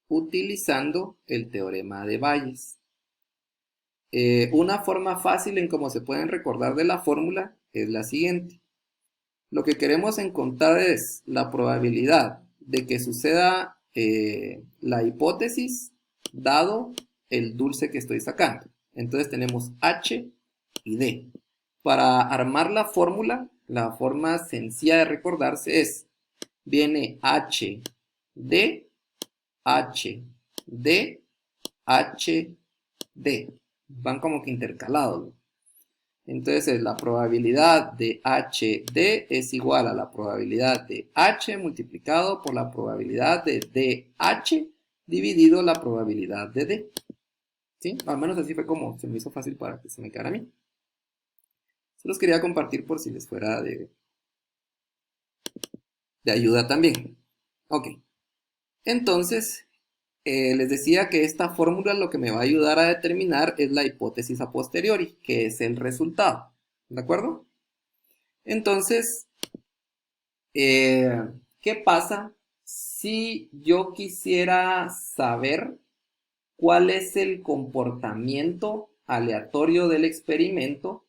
utilizando el teorema de Bayes. Una forma fácil en cómo se pueden recordar de la fórmula es la siguiente. Lo que queremos encontrar es la probabilidad de que suceda la hipótesis dado el dulce que estoy sacando. Entonces tenemos H y D. Para armar la fórmula, la forma sencilla de recordarse es, viene H, D, H, D, H, D. Van como que intercalados. Entonces la probabilidad de HD es igual a la probabilidad de H multiplicado por la probabilidad de DH dividido la probabilidad de D. ¿Sí? Al menos así fue como se me hizo fácil para que se me quedara a mí. Se los quería compartir por si les fuera de ayuda también. Ok. Entonces, les decía que esta fórmula lo que me va a ayudar a determinar es la hipótesis a posteriori, que es el resultado. ¿De acuerdo? Entonces, ¿qué pasa si yo quisiera saber cuál es el comportamiento aleatorio del experimento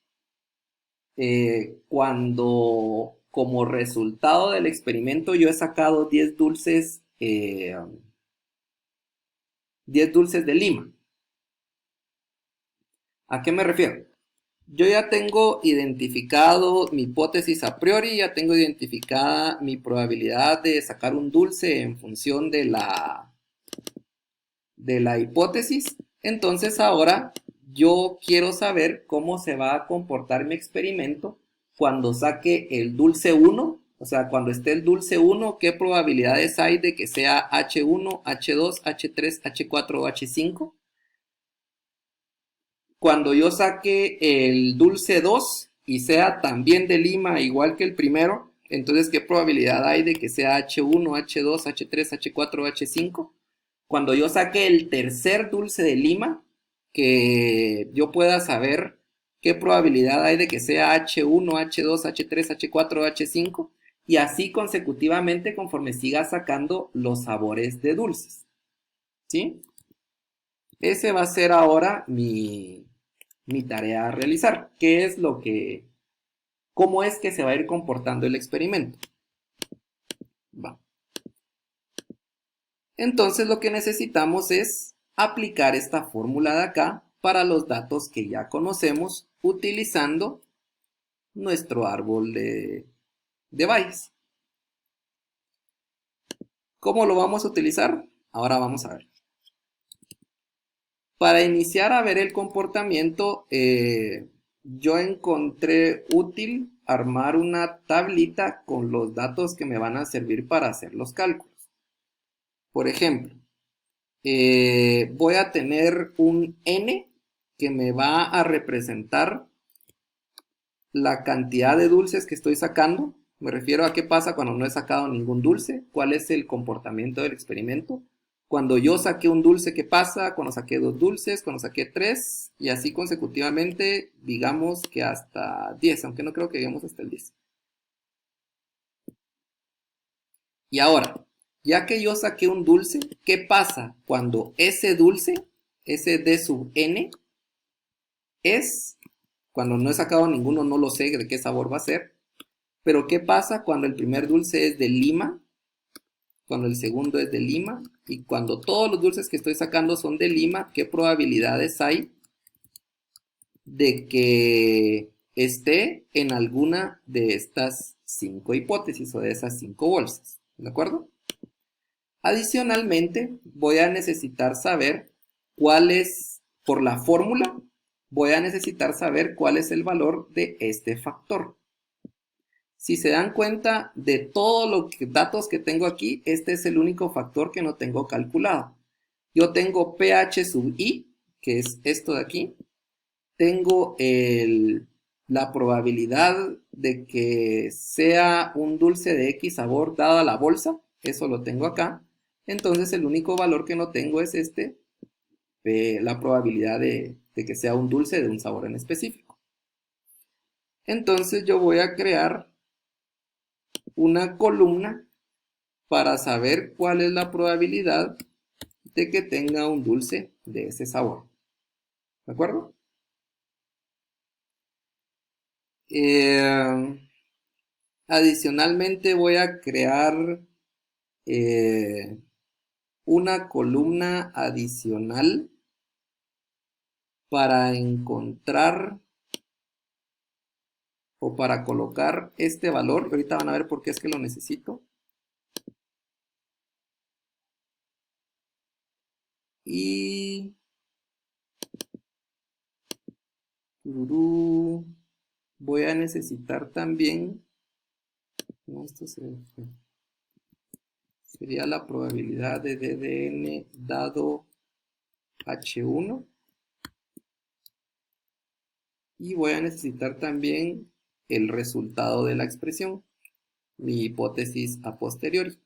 cuando como resultado del experimento yo he sacado 10 dulces, 10 dulces de lima? ¿A qué me refiero? Yo ya tengo identificado mi hipótesis a priori, ya tengo identificada mi probabilidad de sacar un dulce en función de la hipótesis. Entonces ahora yo quiero saber cómo se va a comportar mi experimento cuando saque el dulce 1, o sea, cuando esté el dulce 1, qué probabilidades hay de que sea H1, H2, H3, H4 o H5. Cuando yo saque el dulce 2 y sea también de lima igual que el primero, entonces ¿qué probabilidad hay de que sea H1, H2, H3, H4 o H5? Cuando yo saque el tercer dulce de lima, que yo pueda saber qué probabilidad hay de que sea H1, H2, H3, H4 o H5, y así consecutivamente conforme siga sacando los sabores de dulces. ¿Sí? Ese va a ser ahora mi tarea a realizar. ¿Qué es lo que, cómo es que se va a ir comportando el experimento? Va. Entonces lo que necesitamos es aplicar esta fórmula de acá para los datos que ya conocemos utilizando nuestro árbol de Bayes. ¿Cómo lo vamos a utilizar? Ahora vamos a ver. Para iniciar a ver el comportamiento, yo encontré útil armar una tablita con los datos que me van a servir para hacer los cálculos. Por ejemplo, voy a tener un n que me va a representar la cantidad de dulces que estoy sacando. Me refiero a qué pasa cuando no he sacado ningún dulce, cuál es el comportamiento del experimento. Cuando yo saqué un dulce, ¿qué pasa? Cuando saqué 2 dulces, cuando saqué 3, y así consecutivamente, digamos que hasta 10, aunque no creo que lleguemos hasta el 10. Y ahora, ya que yo saqué un dulce, ¿qué pasa cuando ese dulce, ese d sub n, es, cuando no he sacado ninguno, no lo sé de qué sabor va a ser, pero ¿qué pasa cuando el primer dulce es de lima, cuando el segundo es de lima, y cuando todos los dulces que estoy sacando son de lima, qué probabilidades hay de que esté en alguna de estas 5 hipótesis o de esas 5 bolsas? ¿De acuerdo? Adicionalmente, voy a necesitar saber cuál es, por la fórmula, voy a necesitar saber cuál es el valor de este factor. Si se dan cuenta de todos los datos que tengo aquí, este es el único factor que no tengo calculado. Yo tengo pH sub i, que es esto de aquí. Tengo la probabilidad de que sea un dulce de X sabor dada la bolsa. Eso lo tengo acá. Entonces el único valor que no tengo es la probabilidad de que sea un dulce de un sabor en específico. Entonces yo voy a crear una columna para saber cuál es la probabilidad de que tenga un dulce de ese sabor. ¿De acuerdo? Adicionalmente voy a crear una columna adicional para encontrar o para colocar este valor. Ahorita van a ver por qué es que lo necesito. Y voy a necesitar también, no, esto sería la probabilidad de DDN dado H1. Y voy a necesitar también el resultado de la expresión, mi hipótesis a posteriori,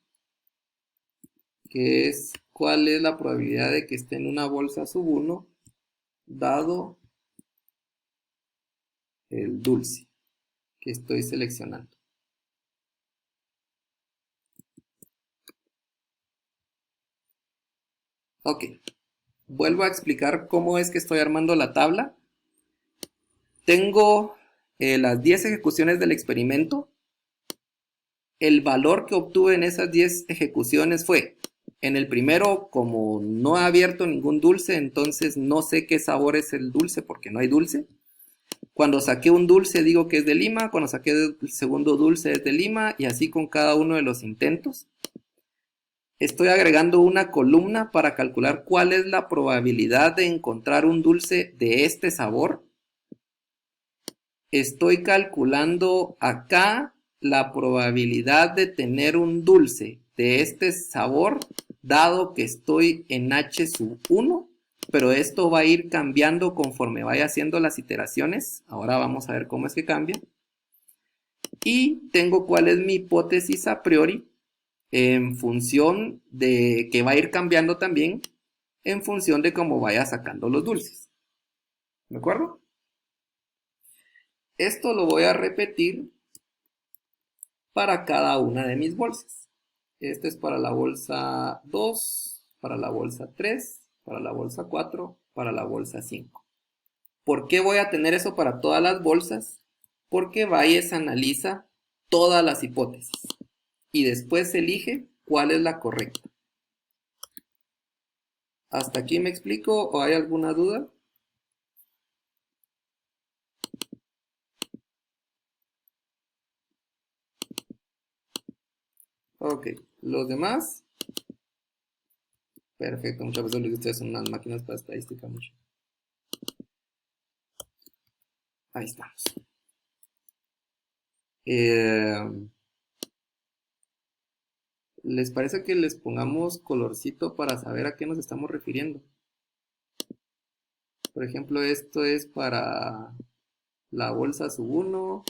que es cuál es la probabilidad de que esté en una bolsa sub 1 dado el dulce que estoy seleccionando. Ok, vuelvo a explicar cómo es que estoy armando la tabla. Tengo las 10 ejecuciones del experimento. El valor que obtuve en esas 10 ejecuciones fue, en el primero, como no he abierto ningún dulce, entonces no sé qué sabor es el dulce porque no hay dulce. Cuando saqué un dulce digo que es de Lima, cuando saqué el segundo dulce es de Lima, y así con cada uno de los intentos. Estoy agregando una columna para calcular cuál es la probabilidad de encontrar un dulce de este sabor. Estoy calculando acá la probabilidad de tener un dulce de este sabor, dado que estoy en H sub 1, pero esto va a ir cambiando conforme vaya haciendo las iteraciones. Ahora vamos a ver cómo es que cambia. Y tengo cuál es mi hipótesis a priori, en función de que va a ir cambiando también en función de cómo vaya sacando los dulces. ¿De acuerdo? Esto lo voy a repetir para cada una de mis bolsas. Este es para la bolsa 2, para la bolsa 3, para la bolsa 4, para la bolsa 5. ¿Por qué voy a tener eso para todas las bolsas? Porque Bayes analiza todas las hipótesis y después elige cuál es la correcta. ¿Hasta aquí me explico o hay alguna duda? Ok, los demás. Perfecto, muchas veces lo que ustedes son unas máquinas para estadística. Mucho. Ahí estamos. ¿Les parece que les pongamos colorcito para saber a qué nos estamos refiriendo? Por ejemplo, esto es para la bolsa sub 1,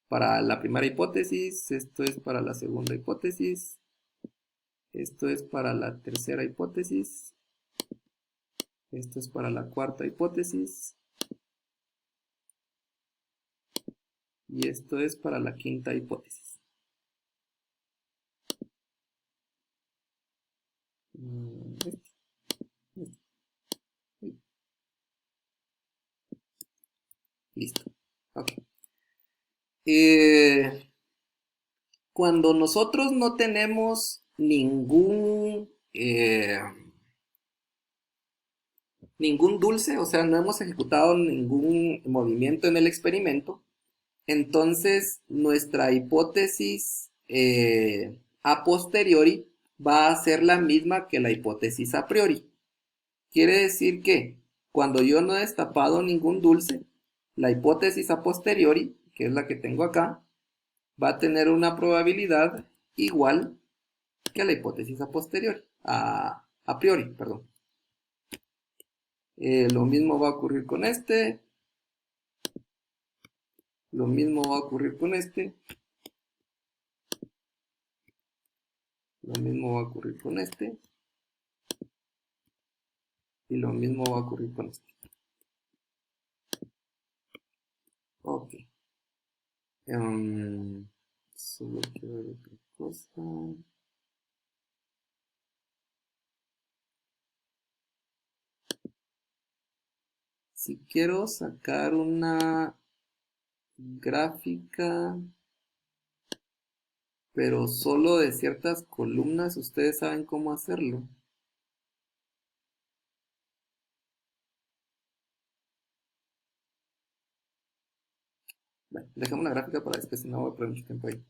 para la primera hipótesis, esto es para la segunda hipótesis, esto es para la tercera hipótesis, esto es para la cuarta hipótesis, y esto es para la quinta hipótesis. Listo. Ok. Cuando nosotros no tenemos ningún dulce, o sea, no hemos ejecutado ningún movimiento en el experimento, entonces nuestra hipótesis a posteriori va a ser la misma que la hipótesis a priori. Quiere decir que cuando yo no he destapado ningún dulce, la hipótesis a posteriori, que es la que tengo acá, va a tener una probabilidad igual que la hipótesis a posteriori, a priori, perdón. Lo mismo va a ocurrir con este, lo mismo va a ocurrir con este, lo mismo va a ocurrir con este, y lo mismo va a ocurrir con este. Ok. Solo quiero ver otra cosa. Si quiero sacar una gráfica, pero solo de ciertas columnas, ustedes saben cómo hacerlo. Bueno, dejemos la gráfica para después, si no voy a perder mucho tiempo ahí.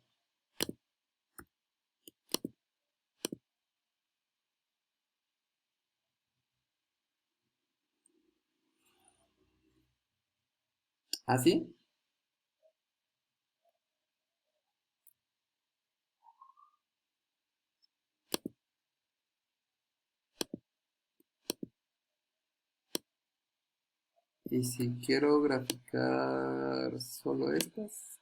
¿Así? Y si quiero graficar solo estas.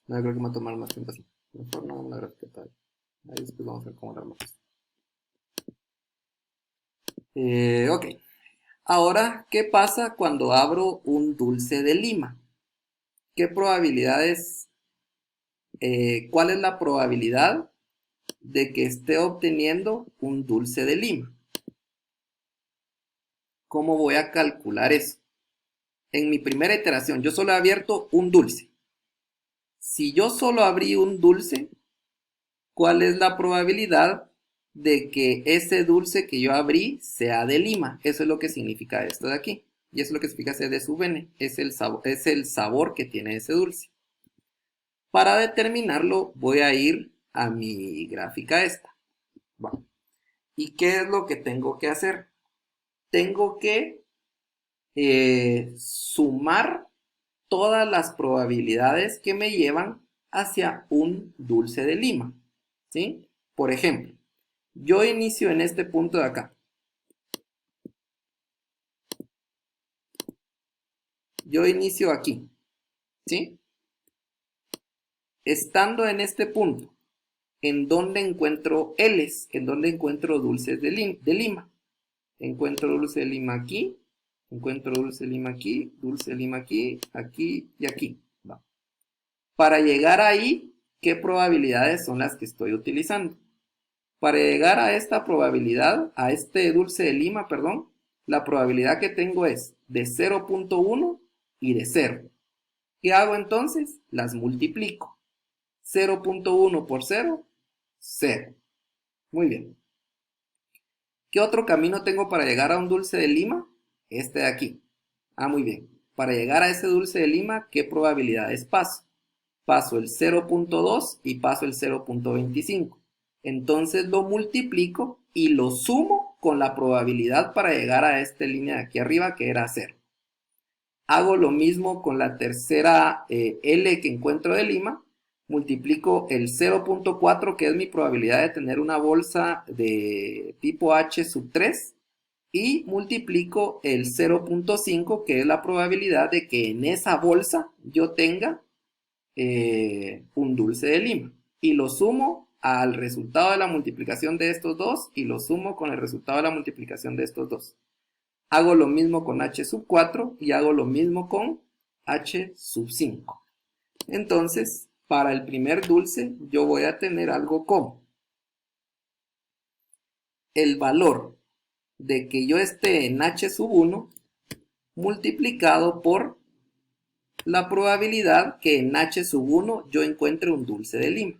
No, creo que me va a tomar más tiempo así. Mejor no hagamos la gráfica todavía. Ahí después vamos a ver cómo la armamos. Ok. Ahora, ¿qué pasa cuando abro un dulce de lima? ¿Qué probabilidades, cuál es la probabilidad de que esté obteniendo un dulce de lima? ¿Cómo voy a calcular eso? En mi primera iteración, yo solo he abierto un dulce. Si yo solo abrí un dulce, ¿cuál es la probabilidad de que ese dulce que yo abrí sea de lima? Eso es lo que significa esto de aquí. Y eso es lo que significa C de sub n. Es el sabor que tiene ese dulce. Para determinarlo, voy a ir a mi gráfica esta. Bueno, ¿y qué es lo que tengo que hacer? Tengo que sumar todas las probabilidades que me llevan hacia un dulce de lima, ¿sí? Por ejemplo, yo inicio en este punto de acá. Yo inicio aquí, ¿sí? Estando en este punto, ¿en dónde encuentro L's? ¿En dónde encuentro dulces de lima? Encuentro dulce de lima aquí, encuentro dulce de lima aquí, dulce de lima aquí, aquí y aquí. Va. Para llegar ahí, ¿qué probabilidades son las que estoy utilizando? Para llegar a esta probabilidad, a este dulce de lima, perdón, la probabilidad que tengo es de 0.1 y de 0. ¿Qué hago entonces? Las multiplico. 0.1 por 0, 0. Muy bien. ¿Qué otro camino tengo para llegar a un dulce de lima? Este de aquí. Ah, muy bien. Para llegar a ese dulce de lima, ¿qué probabilidades paso? Paso el 0.2 y paso el 0.25. Entonces lo multiplico y lo sumo con la probabilidad para llegar a esta línea de aquí arriba, que era 0. Hago lo mismo con la tercera L que encuentro de lima. Multiplico el 0.4, que es mi probabilidad de tener una bolsa de tipo H sub 3. Y multiplico el 0.5, que es la probabilidad de que en esa bolsa yo tenga un dulce de lima. Y lo sumo al resultado de la multiplicación de estos dos y lo sumo con el resultado de la multiplicación de estos dos. Hago lo mismo con H sub 4 y hago lo mismo con H sub 5. Entonces, para el primer dulce, yo voy a tener algo como el valor de que yo esté en H sub 1 multiplicado por la probabilidad que en H sub 1 yo encuentre un dulce de lima.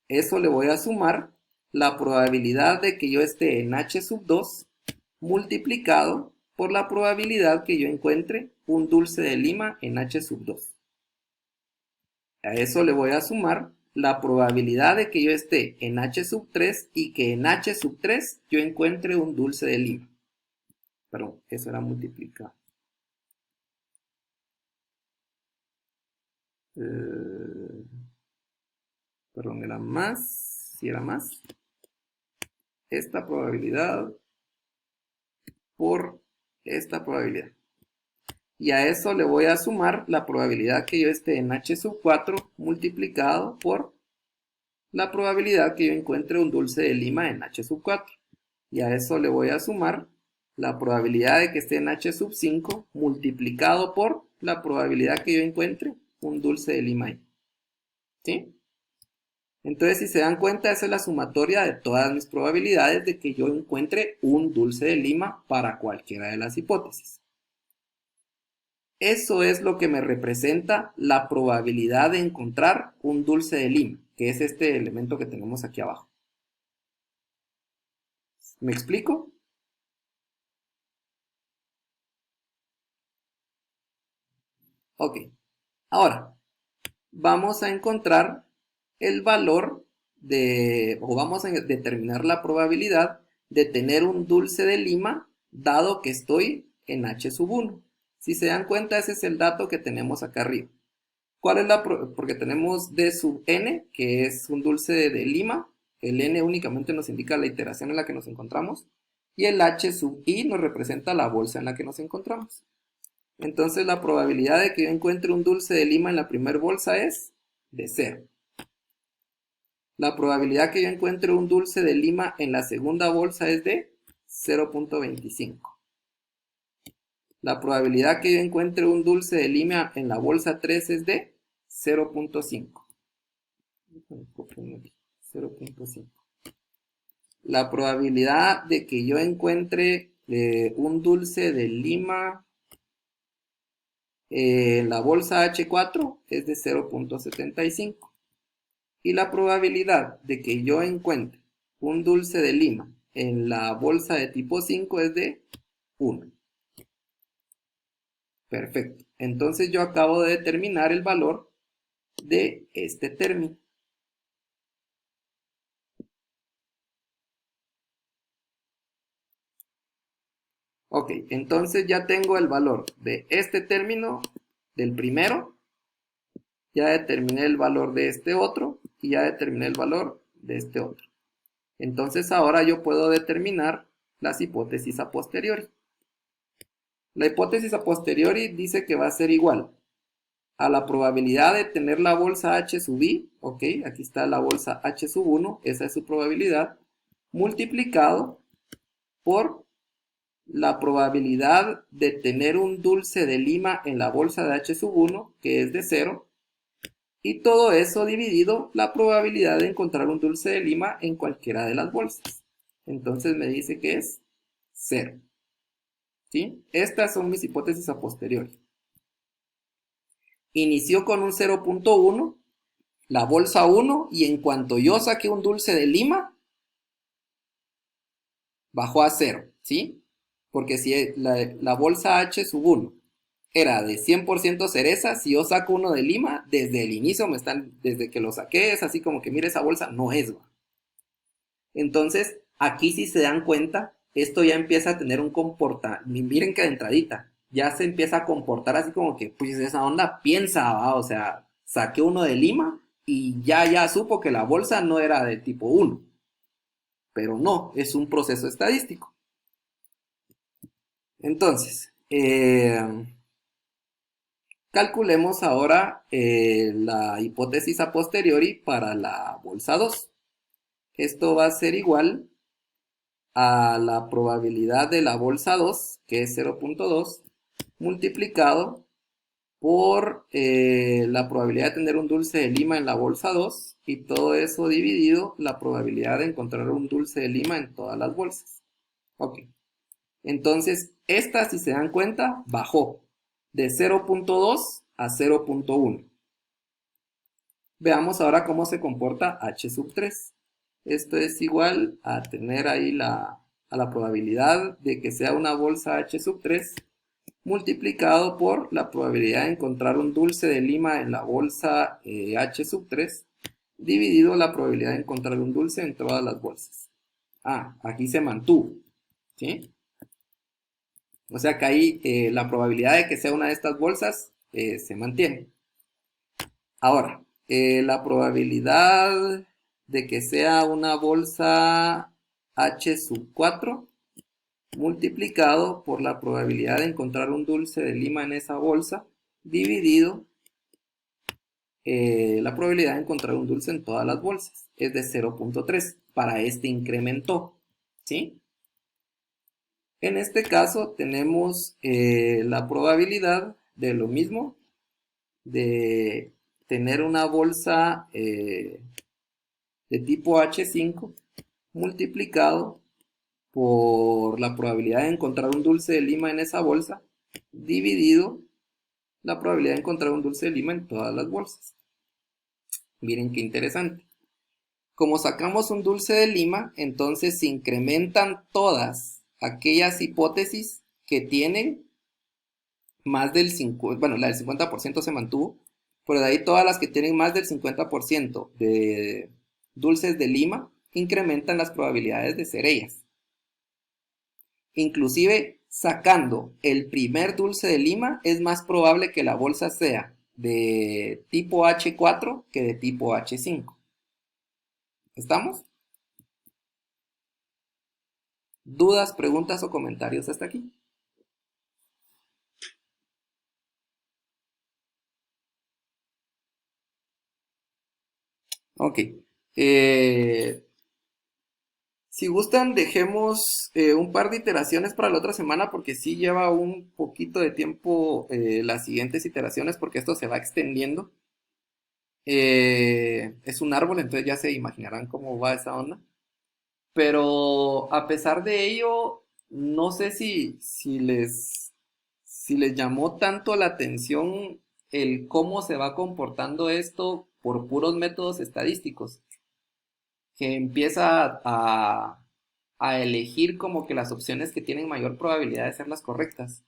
Eso le voy a sumar la probabilidad de que yo esté en H sub 2 multiplicado por la probabilidad que yo encuentre un dulce de lima en H sub 2. A eso le voy a sumar la probabilidad de que yo esté en H sub 3 y que en H sub 3 yo encuentre un dulce de lima. Perdón, eso era multiplicado. Perdón, era más. Si era más. esta probabilidad por esta probabilidad. Y a eso le voy a sumar la probabilidad que yo esté en H sub 4 multiplicado por la probabilidad que yo encuentre un dulce de Lima en H sub 4. Y a eso le voy a sumar la probabilidad de que esté en H sub 5 multiplicado por la probabilidad que yo encuentre un dulce de Lima ahí. ¿Sí? Entonces, si se dan cuenta, esa es la sumatoria de todas mis probabilidades de que yo encuentre un dulce de Lima para cualquiera de las hipótesis. Eso es lo que me representa la probabilidad de encontrar un dulce de Lima, que es este elemento que tenemos aquí abajo. ¿Me explico? Ok. Ahora, vamos a encontrar el valor o vamos a determinar la probabilidad de tener un dulce de Lima, dado que estoy en H sub 1. Si se dan cuenta, ese es el dato que tenemos acá arriba. ¿Cuál es porque tenemos D sub n, que es un dulce de Lima. El n únicamente nos indica la iteración en la que nos encontramos. Y el H sub i nos representa la bolsa en la que nos encontramos. Entonces la probabilidad de que yo encuentre un dulce de Lima en la primera bolsa es de 0. La probabilidad que yo encuentre un dulce de Lima en la segunda bolsa es de 0.25. La probabilidad que yo encuentre un dulce de Lima en la bolsa 3 es de 0.5. 0.5. La probabilidad de que yo encuentre un dulce de Lima en la bolsa H4 es de 0.75. Y la probabilidad de que yo encuentre un dulce de Lima en la bolsa de tipo 5 es de 1. Perfecto. Entonces yo acabo de determinar el valor de este término. Ok, entonces ya tengo el valor de este término, del primero, ya determiné el valor de este otro y ya determiné el valor de este otro. Entonces ahora yo puedo determinar las hipótesis a posteriori. La hipótesis a posteriori dice que va a ser igual a la probabilidad de tener la bolsa H sub i, ok, aquí está la bolsa H sub 1, esa es su probabilidad, multiplicado por la probabilidad de tener un dulce de Lima en la bolsa de H sub 1, que es de 0, y todo eso dividido la probabilidad de encontrar un dulce de Lima en cualquiera de las bolsas. Entonces me dice que es 0. ¿Sí? Estas son mis hipótesis a posteriori. Inició con un 0.1, la bolsa 1, y en cuanto yo saqué un dulce de Lima, bajó a 0, ¿sí? Porque si la bolsa H sub 1 era de 100% cereza, si yo saco uno de Lima, desde el inicio desde que lo saqué, es así como que mire esa bolsa, no es, ¿va? Entonces, aquí si se dan cuenta, esto ya empieza a tener un comportamiento, miren que de entradita, ya se empieza a comportar así como que, pues esa onda piensa, ¿va? O sea, saqué uno de Lima y ya supo que la bolsa no era de tipo 1, pero no, es un proceso estadístico. Entonces, calculemos ahora la hipótesis a posteriori para la bolsa 2. Esto va a ser igual a la probabilidad de la bolsa 2, que es 0.2, multiplicado por la probabilidad de tener un dulce de Lima en la bolsa 2, y todo eso dividido la probabilidad de encontrar un dulce de Lima en todas las bolsas. Ok. Entonces, esta, si se dan cuenta, bajó de 0.2 a 0.1. Veamos ahora cómo se comporta H sub 3. Esto es igual a tener ahí a la probabilidad de que sea una bolsa H sub 3 multiplicado por la probabilidad de encontrar un dulce de Lima en la bolsa H sub 3 dividido la probabilidad de encontrar un dulce en todas las bolsas. Ah, aquí se mantuvo, ¿sí? O sea que ahí la probabilidad de que sea una de estas bolsas se mantiene. Ahora, la probabilidad de que sea una bolsa H sub 4 multiplicado por la probabilidad de encontrar un dulce de Lima en esa bolsa, dividido la probabilidad de encontrar un dulce en todas las bolsas, es de 0.3 para este incremento, ¿sí? En este caso tenemos la probabilidad de lo mismo, de tener una bolsa de tipo H5 multiplicado por la probabilidad de encontrar un dulce de Lima en esa bolsa, dividido la probabilidad de encontrar un dulce de Lima en todas las bolsas. Miren qué interesante. Como sacamos un dulce de Lima, entonces se incrementan todas aquellas hipótesis que tienen más del 50%, bueno, la del 50% se mantuvo, pero de ahí todas las que tienen más del 50% de dulces de Lima incrementan las probabilidades de ser ellas. Inclusive sacando el primer dulce de Lima es más probable que la bolsa sea de tipo H4 que de tipo H5. ¿Estamos? ¿Dudas, preguntas o comentarios hasta aquí? Ok. Si gustan, dejemos un par de iteraciones para la otra semana porque sí lleva un poquito de tiempo las siguientes iteraciones porque esto se va extendiendo. Es un árbol, entonces ya se imaginarán cómo va esa onda. Pero a pesar de ello, no sé si les llamó tanto la atención el cómo se va comportando esto por puros métodos estadísticos, que empieza a elegir como que las opciones que tienen mayor probabilidad de ser las correctas.